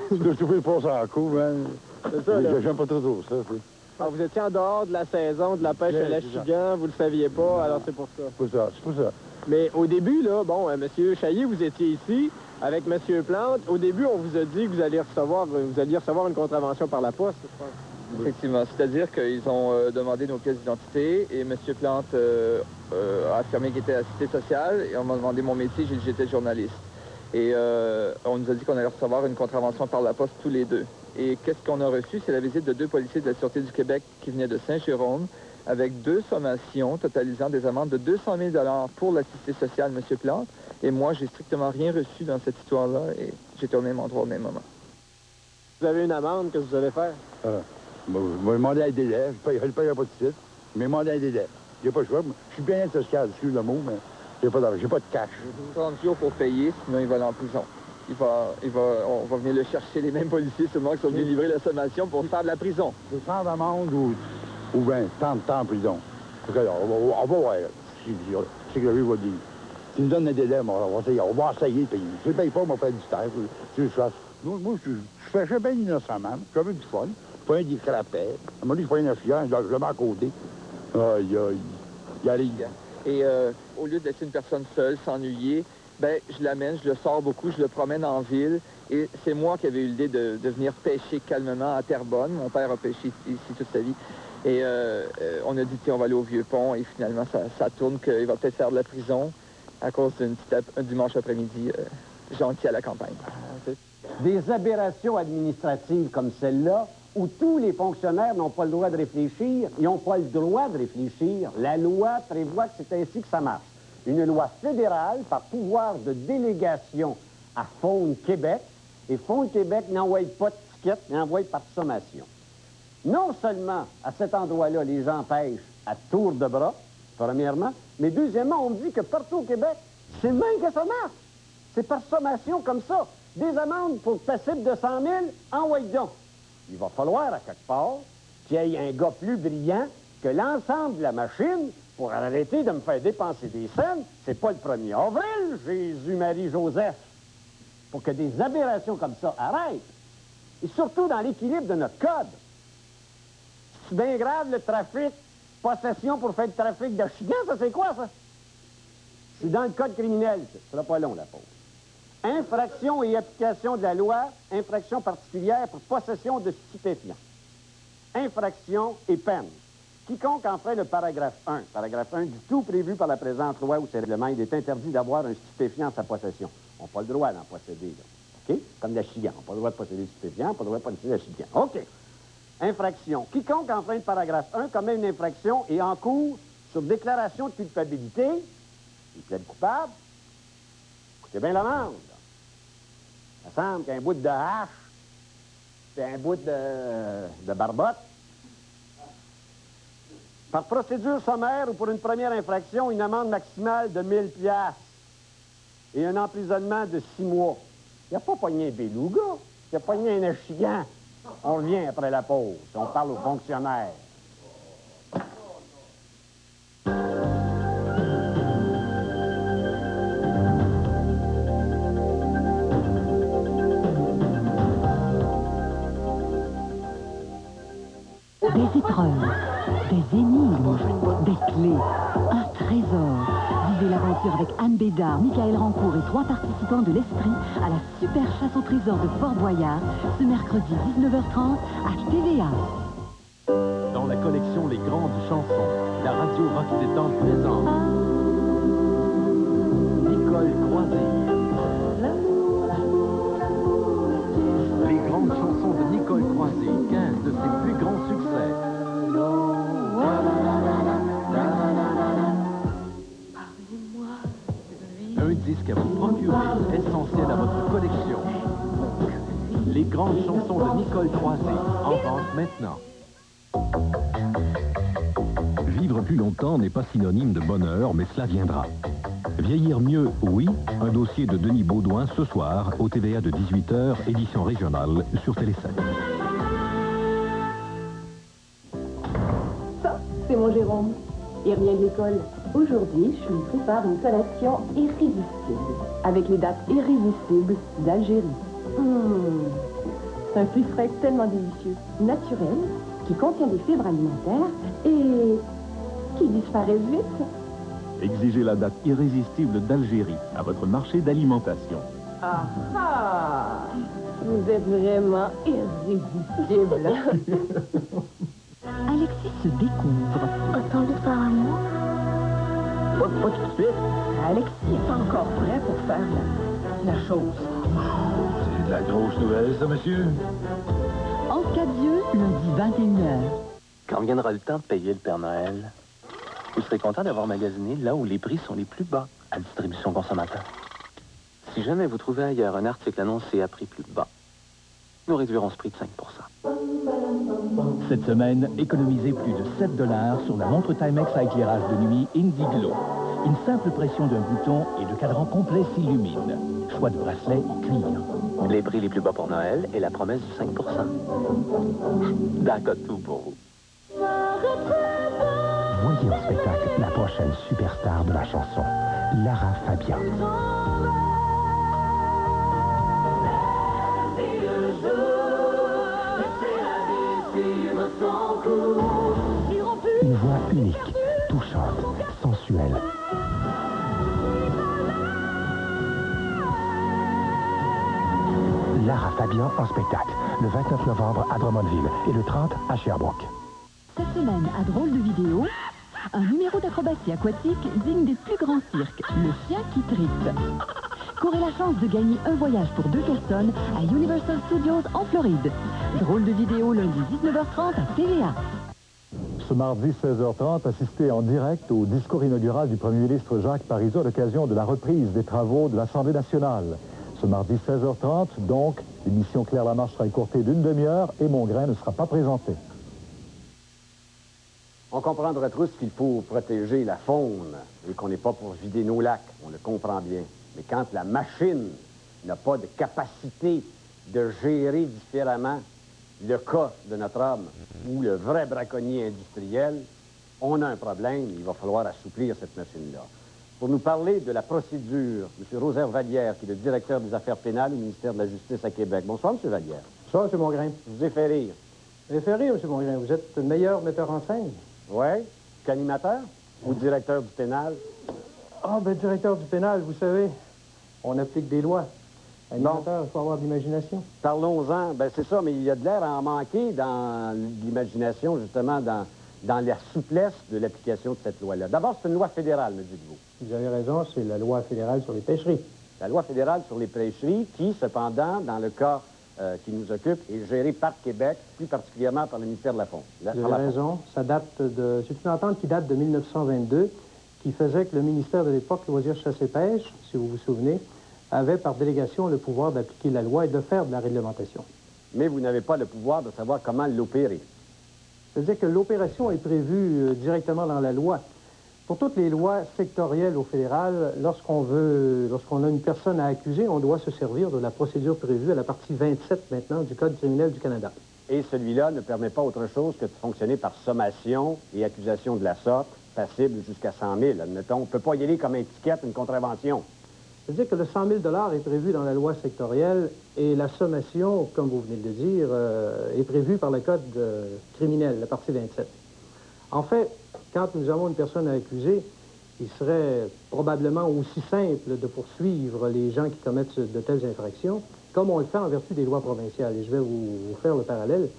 Je suis le poisson en coup, man. C'est ça, là. J'aime pas trop ça. Alors, vous étiez en dehors de la saison de la pêche à l'achigan, vous le saviez pas, alors c'est pour ça. C'est pour ça. Mais au début, là, bon, M. Chailly, vous étiez ici avec M. Plante. Au début, on vous a dit que vous alliez recevoir une contravention par la poste, je pense. Effectivement. C'est-à-dire qu'ils ont demandé nos pièces d'identité et M. Plante a affirmé qu'il était assisté social et on m'a demandé mon métier, j'ai dit que j'étais journaliste. Et on nous a dit qu'on allait recevoir une contravention par la poste tous les deux. Et qu'est-ce qu'on a reçu? C'est la visite de 2 policiers de la Sûreté du Québec qui venaient de Saint-Jérôme avec 2 sommations totalisant des amendes de 200 000 $ pour l'assisté social, M. Plante. Et moi, j'ai strictement rien reçu dans cette histoire-là et j'ai tourné mon droit au même moment. Vous avez une amende, qu'est-ce que vous allez faire? Je vais demander un délai. Je ne paierai pas tout de suite. Mais demander un délai. J'ai pas le choix. Je suis bien social, excuse le mot, mais j'ai pas de cash. 30 jours pour payer, sinon il va aller en prison. On va venir le chercher, les mêmes policiers seulement qui sont venus livrer la sommation pour faire de la prison. C'est 100 d'amende ou bien 30 temps en prison. On va voir ce que le juge va dire. S'il nous donne un délai, on va essayer de payer. Si je ne paye pas, on va faire du temps. Moi, je fais bien innocemment. J'avais du fun. Je fais des crapets. À un moment donné, je fais un affluent, je le mets à côté. Il arrive. Et au lieu de laisser une personne seule, s'ennuyer, ben, je l'amène, je le sors beaucoup, je le promène en ville. Et c'est moi qui avais eu l'idée de venir pêcher calmement à Terrebonne. Mon père a pêché ici toute sa vie. Et on a dit, tiens, on va aller au Vieux-Pont. Et finalement, ça tourne qu'il va peut-être faire de la prison à cause un dimanche après-midi gentil à la campagne. Des aberrations administratives comme celle-là, où tous les fonctionnaires n'ont pas le droit de réfléchir, ils n'ont pas le droit de réfléchir. La loi prévoit que c'est ainsi que ça marche. Une loi fédérale par pouvoir de délégation à Faune Québec, et Faune Québec n'envoie pas de ticket, n'envoie par sommation. Non seulement, à cet endroit-là, les gens pêchent à tour de bras, premièrement, mais deuxièmement, on me dit que partout au Québec, c'est même que ça marche. C'est par sommation comme ça. Des amendes pour passible de 100 000, envoie donc. Il va falloir, à quelque part, qu'il y ait un gars plus brillant que l'ensemble de la machine pour arrêter de me faire dépenser des scènes. C'est pas le 1er avril, Jésus-Marie-Joseph. Pour que des aberrations comme ça arrêtent. Et surtout dans l'équilibre de notre code. C'est bien grave, le trafic, possession pour faire du trafic de chiens, ça c'est quoi, ça? C'est dans le code criminel, ça sera pas long, la pauvre. Infraction et application de la loi, infraction particulière pour possession de stupéfiants. Infraction et peine. Quiconque enfreint le paragraphe 1 du tout prévu par la présente loi ou ses règlements, il est interdit d'avoir un stupéfiant en sa possession. On n'a pas le droit d'en posséder, là. OK? Comme de la chigan. On n'a pas le droit de posséder du stupéfiant, pas le droit de posséder de la chigan. OK. Infraction. Quiconque enfreint le paragraphe 1 commet une infraction et en cours sur déclaration de culpabilité, il plaide coupable. Écoutez bien l'amende. Ça semble qu'un bout de hache, c'est un bout de barbotte. Par procédure sommaire ou pour une première infraction, une amende maximale de 1000 $ et un emprisonnement de 6 mois. Il n'a pas pogné un beluga, il a pogné un échigan. On revient après la pause. On parle aux fonctionnaires. Des épreuves, des énigmes, des clés, un trésor. Vivez l'aventure avec Anne Bédard, Michael Rancourt et 3 participants de l'Esprit à la super chasse au trésor de Fort Boyard, ce mercredi 19h30 à TVA. Dans la collection Les Grandes Chansons, la radio Rock Détente présente Nicole Croisille. Les Grandes Chansons de Nicole Croisille, 15 de ses plus grands succès. Un disque à vous procurer, essentiel à votre collection. Les Grandes Chansons de Nicole Croisille, en vente maintenant. Vivre plus longtemps n'est pas synonyme de bonheur, mais cela viendra. Vieillir mieux, oui, un dossier de Denis Baudouin ce soir, au TVA de 18h, édition régionale, sur Télé 7. Ça, c'est mon Jérôme. Il revient de l'école. Aujourd'hui, je lui prépare une collation irrésistible, avec les dates irrésistibles d'Algérie. C'est un fruit frais tellement délicieux, naturel, qui contient des fibres alimentaires et qui disparaissent vite. Exigez la date irrésistible d'Algérie à votre marché d'alimentation. Ah ah! Vous êtes vraiment irrésistible. Alexis se découvre. Attendez par moi. Pas tout de suite. Alexis n'est pas encore prêt pour faire la chose. C'est de la grosse nouvelle, ça, monsieur. En cas Dieu, lundi 21h. Quand viendra le temps de payer le Père Noël, vous serez content d'avoir magasiné là où les prix sont les plus bas à distribution consommateur. Si jamais vous trouvez ailleurs un article annoncé à prix plus bas, nous réduirons ce prix de 5%. Cette semaine, économisez plus de 7 $ sur la montre Timex à éclairage de nuit Indiglo. Une simple pression d'un bouton et le cadran complet s'illumine. Choix de bracelet et cuir. Les prix les plus bas pour Noël et la promesse du 5%. D'accord, tout pour vous. Voyez en spectacle la prochaine superstar de la chanson, Lara Fabian. Une voix unique, touchante, sensuelle. Lara Fabian en spectacle, le 29 novembre à Drummondville et le 30 à Sherbrooke. Cette semaine, à Drôle de vidéo, un numéro d'acrobatie aquatique digne des plus grands cirques, le chien qui tripe. Courez la chance de gagner un voyage pour 2 personnes à Universal Studios en Floride. Drôle de vidéo lundi 19h30 à TVA. Ce mardi 16h30, assistez en direct au discours inaugural du Premier ministre Jacques Parizeau à l'occasion de la reprise des travaux de l'Assemblée nationale. Ce mardi 16h30, donc, l'émission Claire Lamarche sera écourtée d'une demi-heure et Mongrain ne sera pas présenté. On comprendra tous qu'il faut protéger la faune et qu'on n'est pas pour vider nos lacs. On le comprend bien. Mais quand la machine n'a pas de capacité de gérer différemment le cas de notre homme ou le vrai braconnier industriel, on a un problème. Il va falloir assouplir cette machine-là. Pour nous parler de la procédure, M. Rosaire Vallière, qui est le directeur des affaires pénales au ministère de la Justice à Québec. Bonsoir, M. Vallière. Bonsoir, M. Mongrain. Je vous ai fait rire. Vous avez fait rire, M. Mongrain. Vous êtes le meilleur metteur en scène. Oui? Qu'animateur ou directeur du pénal? Ah, ben, directeur du pénal, vous savez, on applique des lois. Animateur, il faut avoir de l'imagination. Parlons-en. Ben, c'est ça, mais il y a de l'air à en manquer dans l'imagination, justement, dans la souplesse de l'application de cette loi-là. D'abord, c'est une loi fédérale, me dites-vous. Vous avez raison, c'est la loi fédérale sur les pêcheries. La loi fédérale sur les pêcheries qui, cependant, dans le cas qui nous occupe, est gérée par Québec, plus particulièrement par le ministère de la Faune. Vous avez raison. Ça date de... C'est une entente qui date de 1922, qui faisait que le ministère de l'époque, Loisirs, Chasse et Pêche, si vous vous souvenez, avait par délégation le pouvoir d'appliquer la loi et de faire de la réglementation. Mais vous n'avez pas le pouvoir de savoir comment l'opérer. C'est-à-dire que l'opération est prévue directement dans la loi. Pour toutes les lois sectorielles au fédéral, lorsqu'on a une personne à accuser, on doit se servir de la procédure prévue à la partie 27 maintenant du Code criminel du Canada. Et celui-là ne permet pas autre chose que de fonctionner par sommation et accusation de la sorte, passible jusqu'à 100 000. Admettons, on ne peut pas y aller comme étiquette une contravention. C'est-à-dire que le 100 000 $ est prévu dans la loi sectorielle et la sommation, comme vous venez de le dire, est prévue par le Code criminel, la partie 27. En fait, quand nous avons une personne à accuser, il serait probablement aussi simple de poursuivre les gens qui commettent de telles infractions, comme on le fait en vertu des lois provinciales. Et je vais vous faire le parallèle.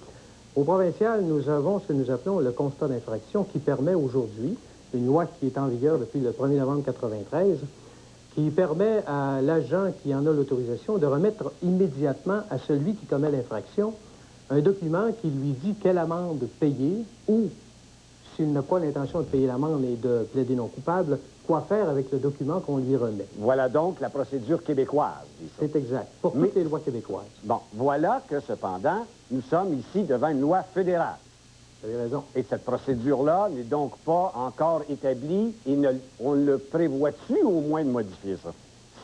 Au provincial, nous avons ce que nous appelons le constat d'infraction qui permet aujourd'hui, une loi qui est en vigueur depuis le 1er novembre 1993, qui permet à l'agent qui en a l'autorisation de remettre immédiatement à celui qui commet l'infraction un document qui lui dit quelle amende payer ou, s'il n'a pas l'intention de payer l'amende et de plaider non coupable, quoi faire avec le document qu'on lui remet. Voilà donc la procédure québécoise. C'est exact, pour toutes les lois québécoises. Bon, voilà que cependant, nous sommes ici devant une loi fédérale. Vous avez raison. Et cette procédure-là n'est donc pas encore établie et on le prévoit-tu au moins de modifier ça?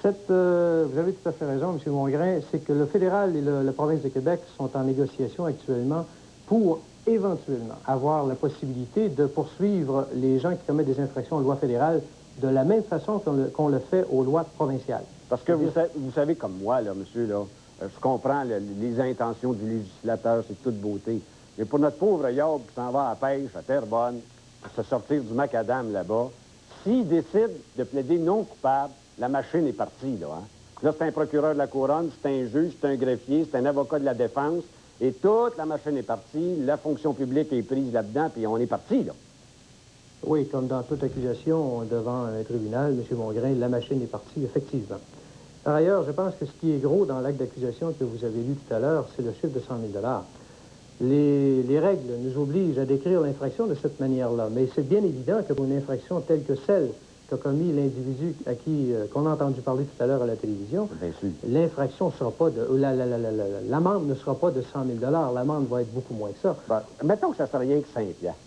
Vous avez tout à fait raison, M. Mongrain, c'est que le fédéral et la province de Québec sont en négociation actuellement pour éventuellement avoir la possibilité de poursuivre les gens qui commettent des infractions aux lois fédérales de la même façon qu'on le fait aux lois provinciales. Parce que vous savez comme moi, là, monsieur, là, je comprends les intentions du législateur, c'est toute beauté. Mais pour notre pauvre Yob qui s'en va à la pêche à Terrebonne, pour se sortir du macadam là-bas, s'il décide de plaider non coupable, la machine est partie, là. Hein? Là, c'est un procureur de la couronne, c'est un juge, c'est un greffier, c'est un avocat de la défense, et toute la machine est partie, la fonction publique est prise là-dedans, puis on est parti, là. Oui, comme dans toute accusation devant un tribunal, M. Mongrain, la machine est partie, effectivement. Par ailleurs, je pense que ce qui est gros dans l'acte d'accusation que vous avez lu tout à l'heure, c'est le chiffre de 100 000 $. Les règles nous obligent à décrire l'infraction de cette manière-là, mais c'est bien évident que pour une infraction telle que celle qu'a commis l'individu à qui qu'on a entendu parler tout à l'heure à la télévision, l'infraction ne sera pas de... l'amende ne sera pas de 100 000 $, l'amende va être beaucoup moins que ça. Ben, mettons que ça ne serait rien que 5 piastres,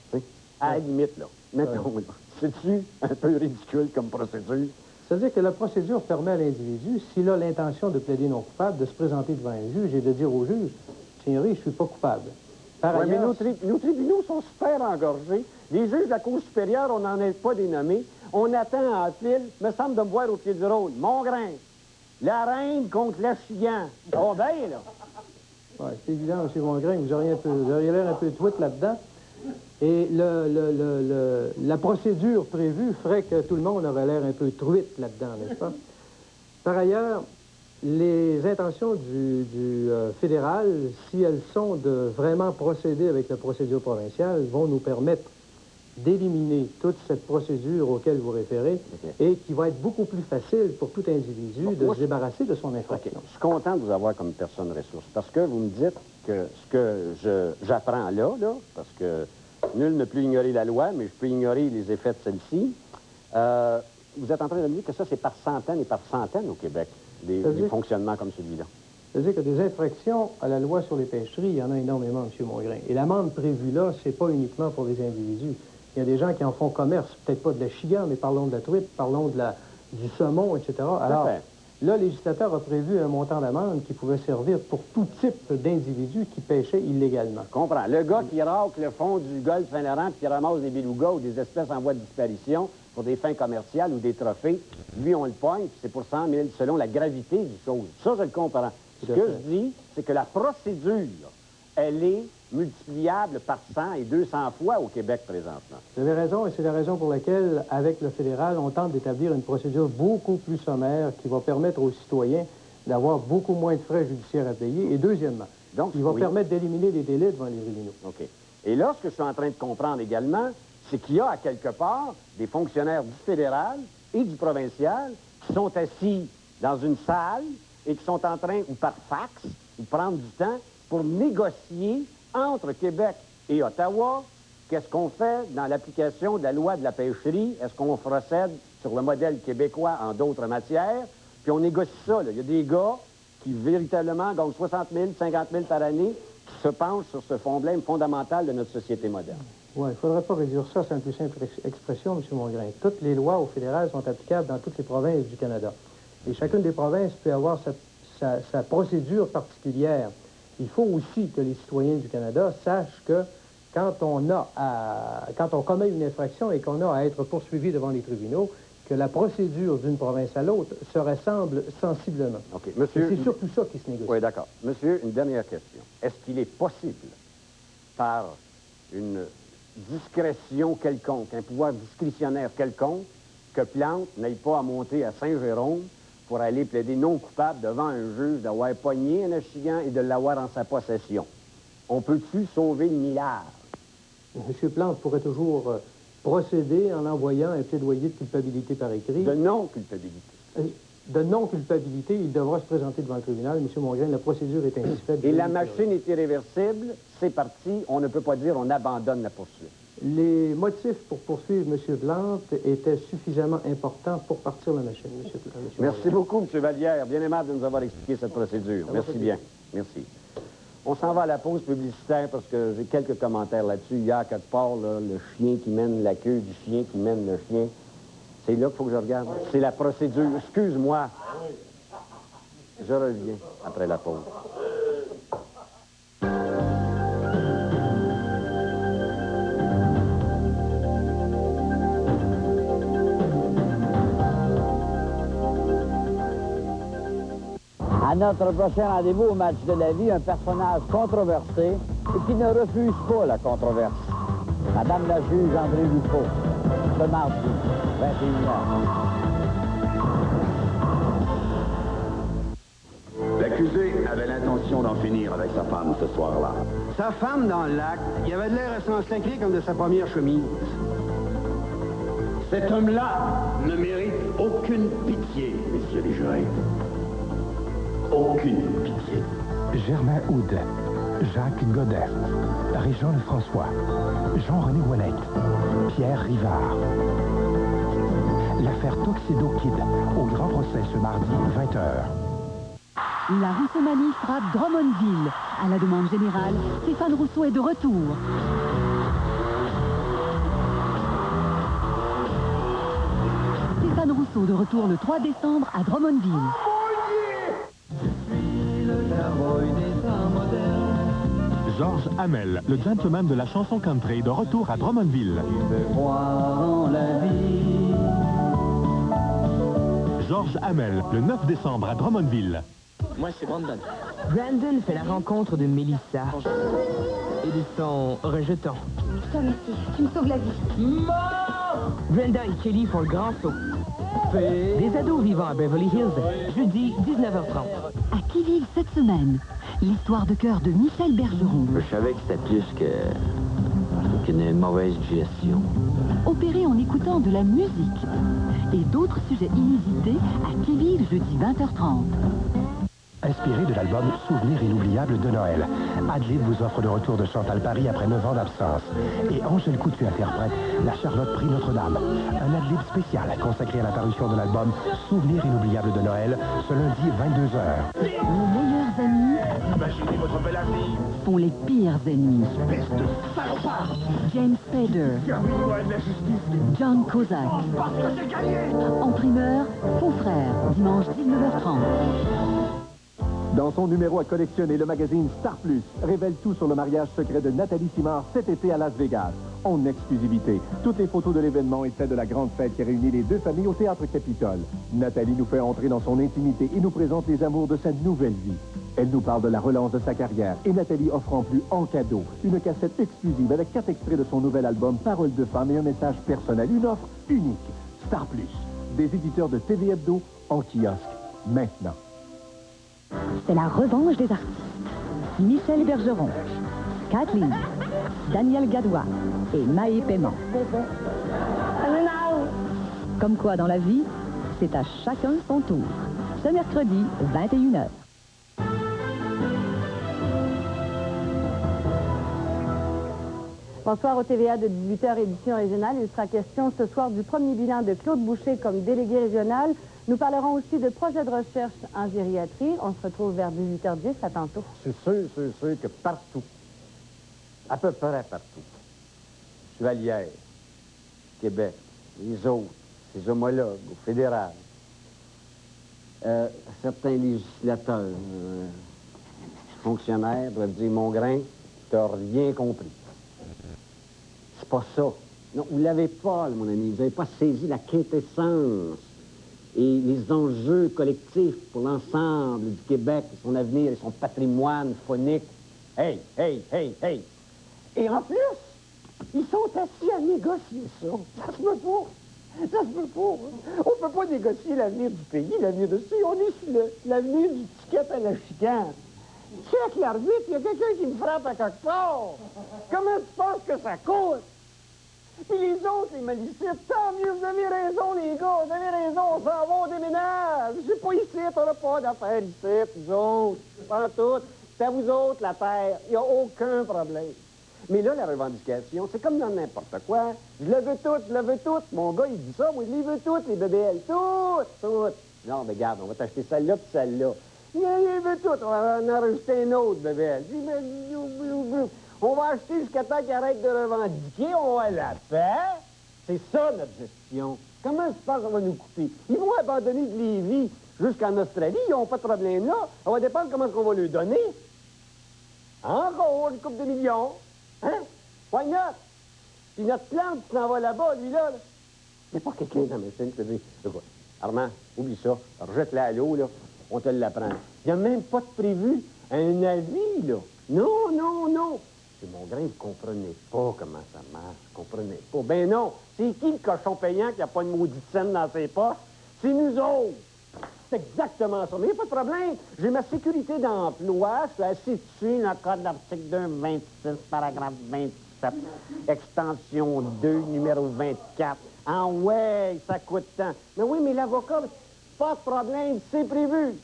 à la limite, là. Mettons, c'est-tu un peu ridicule comme procédure? C'est-à-dire que la procédure permet à l'individu, s'il a l'intention de plaider non coupable, de se présenter devant un juge et de dire au juge, « Seigneurie, je ne suis pas coupable. » Par ailleurs, mais nos tribunaux sont super engorgés. Les juges de la Cour supérieure, on n'en est pas dénommés. On attend en file, me semble de me voir au pied du rôle. Mongrain, la reine contre l'Achigan. Oh bien, là. Oui, c'est évident, M. Mongrain, vous auriez l'air un peu tweet là-dedans. Et la procédure prévue ferait que tout le monde aurait l'air un peu truite là-dedans, n'est-ce pas? Par ailleurs, les intentions du fédéral, si elles sont de vraiment procéder avec la procédure provinciale, vont nous permettre d'éliminer toute cette procédure auquel vous référez et qui va être beaucoup plus facile pour tout individu de se débarrasser de son infraction. Je suis content de vous avoir comme personne ressource parce que vous me dites que ce que j'apprends là, parce que nul ne peut ignorer la loi, mais je peux ignorer les effets de celle-ci. Vous êtes en train de me dire que ça, c'est par centaines et par centaines au Québec, des fonctionnements comme celui-là. C'est-à-dire que des infractions à la loi sur les pêcheries, il y en a énormément, M. Mongrain. Et l'amende prévue là, c'est pas uniquement pour les individus. Il y a des gens qui en font commerce, peut-être pas de la chigan, mais parlons de la truite, parlons du saumon, etc. Alors, là, le législateur a prévu un montant d'amende qui pouvait servir pour tout type d'individus qui pêchaient illégalement. Je comprends. Le gars qui racle le fond du golfe Saint-Laurent puis qui ramasse des belugas ou des espèces en voie de disparition pour des fins commerciales ou des trophées, lui, on le pogne, puis c'est pour 100 000 selon la gravité du chose. Ça, je le comprends. Ce que je dis, c'est que la procédure, elle est multipliable par 100 et 200 fois au Québec présentement. Vous avez raison, et c'est la raison pour laquelle, avec le fédéral, on tente d'établir une procédure beaucoup plus sommaire qui va permettre aux citoyens d'avoir beaucoup moins de frais judiciaires à payer. Et deuxièmement, il va permettre d'éliminer les délais devant les tribunaux. OK. Et là, ce que je suis en train de comprendre également, c'est qu'il y a à quelque part des fonctionnaires du fédéral et du provincial qui sont assis dans une salle et qui sont en train, ou par fax, ou prendre du temps pour négocier entre Québec et Ottawa, qu'est-ce qu'on fait dans l'application de la loi de la pêcherie? Est-ce qu'on procède sur le modèle québécois en d'autres matières? Puis on négocie ça, là. Il y a des gars qui véritablement gagnent 60 000, 50 000 par année, qui se penchent sur ce problème fondamental de notre société moderne. Oui, il ne faudrait pas réduire ça à une plus simple expression, M. Mongrain. Toutes les lois au fédéral sont applicables dans toutes les provinces du Canada. Et chacune des provinces peut avoir sa procédure particulière. Il faut aussi que les citoyens du Canada sachent que quand on commet une infraction et qu'on a à être poursuivi devant les tribunaux, que la procédure d'une province à l'autre se ressemble sensiblement. OK. Monsieur, c'est surtout ça qui se négocie. Oui, d'accord. Monsieur, une dernière question. Est-ce qu'il est possible, par une discrétion quelconque, un pouvoir discrétionnaire quelconque, que Plante n'aille pas à monter à Saint-Jérôme pour aller plaider non coupable devant un juge d'avoir pogné un achigan et de l'avoir en sa possession? On peut-tu sauver le milliard? M. Plante pourrait toujours procéder en envoyant un plaidoyer de culpabilité par écrit. De non-culpabilité. De non-culpabilité, il devra se présenter devant le tribunal. M. Mongrain, la procédure est ainsi faite. Et la machine est irréversible, c'est parti, on ne peut pas dire on abandonne la poursuite. Les motifs pour poursuivre M. Plante étaient suffisamment importants pour partir la machine, M. Plante. Merci beaucoup, M. Vallière. Bien aimable de nous avoir expliqué cette procédure. Merci bien. Merci. On s'en va à la pause publicitaire parce que j'ai quelques commentaires là-dessus. Il y a quelque part là, le chien qui mène la queue du chien qui mène le chien. C'est là qu'il faut que je regarde. C'est la procédure. Excuse-moi. Je reviens après la pause. À notre prochain rendez-vous au match de la vie, un personnage controversé et qui ne refuse pas la controverse. Madame la juge André Dufaux, ce mardi, 21h. L'accusé avait l'intention d'en finir avec sa femme ce soir-là. Sa femme dans le lac, il avait de l'air à s'enflaquer comme de sa première chemise. Cet homme-là ne mérite aucune pitié, messieurs les jurés. Aucune pitié. Germain Houdet, Jacques Godet, Régent Lefrançois, Jean-René Ouellette, Pierre Rivard. L'affaire Tuxedo Kid, au grand procès ce mardi, 20h. La Rousseau-Manie frappe Drummondville. À la demande générale, Stéphane Rousseau est de retour. Stéphane Rousseau de retour le 3 décembre à Drummondville. Georges Hamel, le gentleman de la chanson country, de retour à Drummondville. Georges Hamel, le 9 décembre à Drummondville. Moi, c'est Brandon. Brandon fait la rencontre de Mélissa et de son rejeton. Je te remercie. Tu me sauves la vie. Brenda et Kelly font le grand saut. Des ados vivant à Beverly Hills, jeudi, 19h30. À qui vive cette semaine? L'histoire de cœur de Michel Bergeron. Je savais que c'était plus qu'une mauvaise gestion. Opéré en écoutant de la musique. Et d'autres sujets inusités à qui vive jeudi 20h30. Inspiré de l'album Souvenirs inoubliables de Noël, Adlib vous offre le retour de Chantal Paris après 9 ans d'absence. Et Angèle Coutu interprète la Charlotte Prix Notre-Dame. Un Adlib spécial consacré à la parution de l'album Souvenirs inoubliables de Noël ce lundi 22h. Les meilleurs amis Imaginez votre belle amie. font les pires ennemis. Espèce de salopard. James Spader, Servis-moi de la justice. John Kozak. Parce que c'est gagné. En primeur, Faux Frères, dimanche 19h30. Dans son numéro à collectionner, le magazine Star Plus révèle tout sur le mariage secret de Nathalie Simard cet été à Las Vegas. En exclusivité, toutes les photos de l'événement et celles de la grande fête qui réunit les deux familles au Théâtre Capitole. Nathalie nous fait entrer dans son intimité et nous présente les amours de sa nouvelle vie. Elle nous parle de la relance de sa carrière et Nathalie offre en plus en cadeau une cassette exclusive avec 4 extraits de son nouvel album Paroles de femme et un message personnel. Une offre unique. Star Plus, des éditeurs de TV Hebdo en kiosque maintenant. C'est la revanche des artistes. Michel Bergeron, Kathleen, Daniel Gadois et Maë Paiement. Comme quoi dans la vie, c'est à chacun son tour. Ce mercredi, 21h. Bonsoir au TVA de 18h, édition régionale. Il sera question ce soir du premier bilan de Claude Boucher comme délégué régional. Nous parlerons aussi de projets de recherche en gériatrie. On se retrouve vers 18h10. À tantôt. C'est sûr que partout, à peu près partout, Duvalier, Québec, les autres, ses homologues au fédéral, certains législateurs, fonctionnaires doivent dire, mon grain, t'as rien compris. C'est pas ça. Non, vous l'avez pas, là, mon ami. Vous n'avez pas saisi la quintessence et les enjeux collectifs pour l'ensemble du Québec, son avenir et son patrimoine phonique. Hey, hey, hey, hey! Et en plus, ils sont assis à négocier ça. Ça se peut pas. Ça se peut pas. On peut pas négocier l'avenir du pays, l'avenir de ceux. On est sur l'avenir du ticket à la chicane. Check l'arbitre, il y a quelqu'un qui me frappe à quelque part. Comment tu penses que ça coûte? Puis les autres, les malicites, tant mieux, vous avez raison, les gars, vous avez raison, on s'en va, on déménage. C'est pas ici, on n'a pas d'affaires ici, vous autres. Pas tout. C'est à vous autres, la terre. Il n'y a aucun problème. Mais là, la revendication, c'est comme dans n'importe quoi. Je le veux tout, je le veux tout. Mon gars, il dit ça, moi, je les veux toutes, les bébelles. Toutes. Non, mais regarde, on va t'acheter celle-là puis celle-là. Il les veut toutes. On va en rajouter une autre, bébelle. On va acheter jusqu'à temps qu'il arrête de revendiquer, on va la faire. C'est ça, notre gestion. Comment tu penses qu'on va nous couper? Ils vont abandonner de Lévis jusqu'en Australie, ils n'ont pas de problème là. On va dépendre comment on va leur donner. Encore une couple de millions. Hein? Why not? Puis notre plante qui s'en va là-bas, lui-là. Il n'y a pas quelqu'un dans la machine qui te dit, écoute, Armand, oublie ça, rejette-la à l'eau, là, on te l'apprend. Il n'y a même pas de prévu un avis, là. Non, non, non. C'est mon grain, vous comprenez pas comment ça marche, vous comprenez pas. Ben non, c'est qui le cochon payant qui n'a pas une maudite scène dans ses poches? C'est nous autres. C'est exactement ça. Mais il n'y a pas de problème. J'ai ma sécurité d'emploi. Je suis assis dessus dans le code de l'article 2, 26, paragraphe 27, extension 2, numéro 24. Ah ouais, ça coûte tant. Mais oui, mais l'avocat, pas de problème, c'est prévu.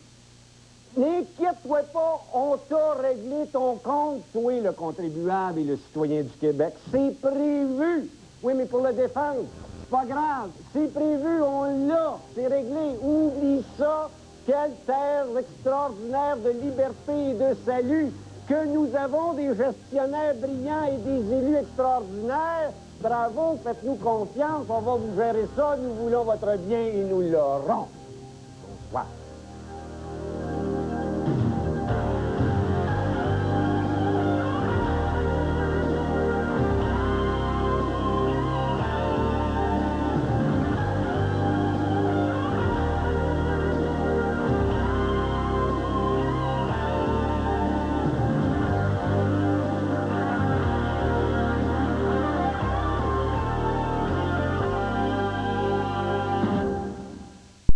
N'inquiète-toi pas, on t'a réglé ton compte, toi, le contribuable et le citoyen du Québec. C'est prévu. Oui, mais pour le défendre, c'est pas grave. C'est prévu, on l'a. C'est réglé. Oublie ça. Quelle terre extraordinaire de liberté et de salut. Que nous avons des gestionnaires brillants et des élus extraordinaires. Bravo, faites-nous confiance. On va vous gérer ça. Nous voulons votre bien et nous l'aurons. Bonsoir.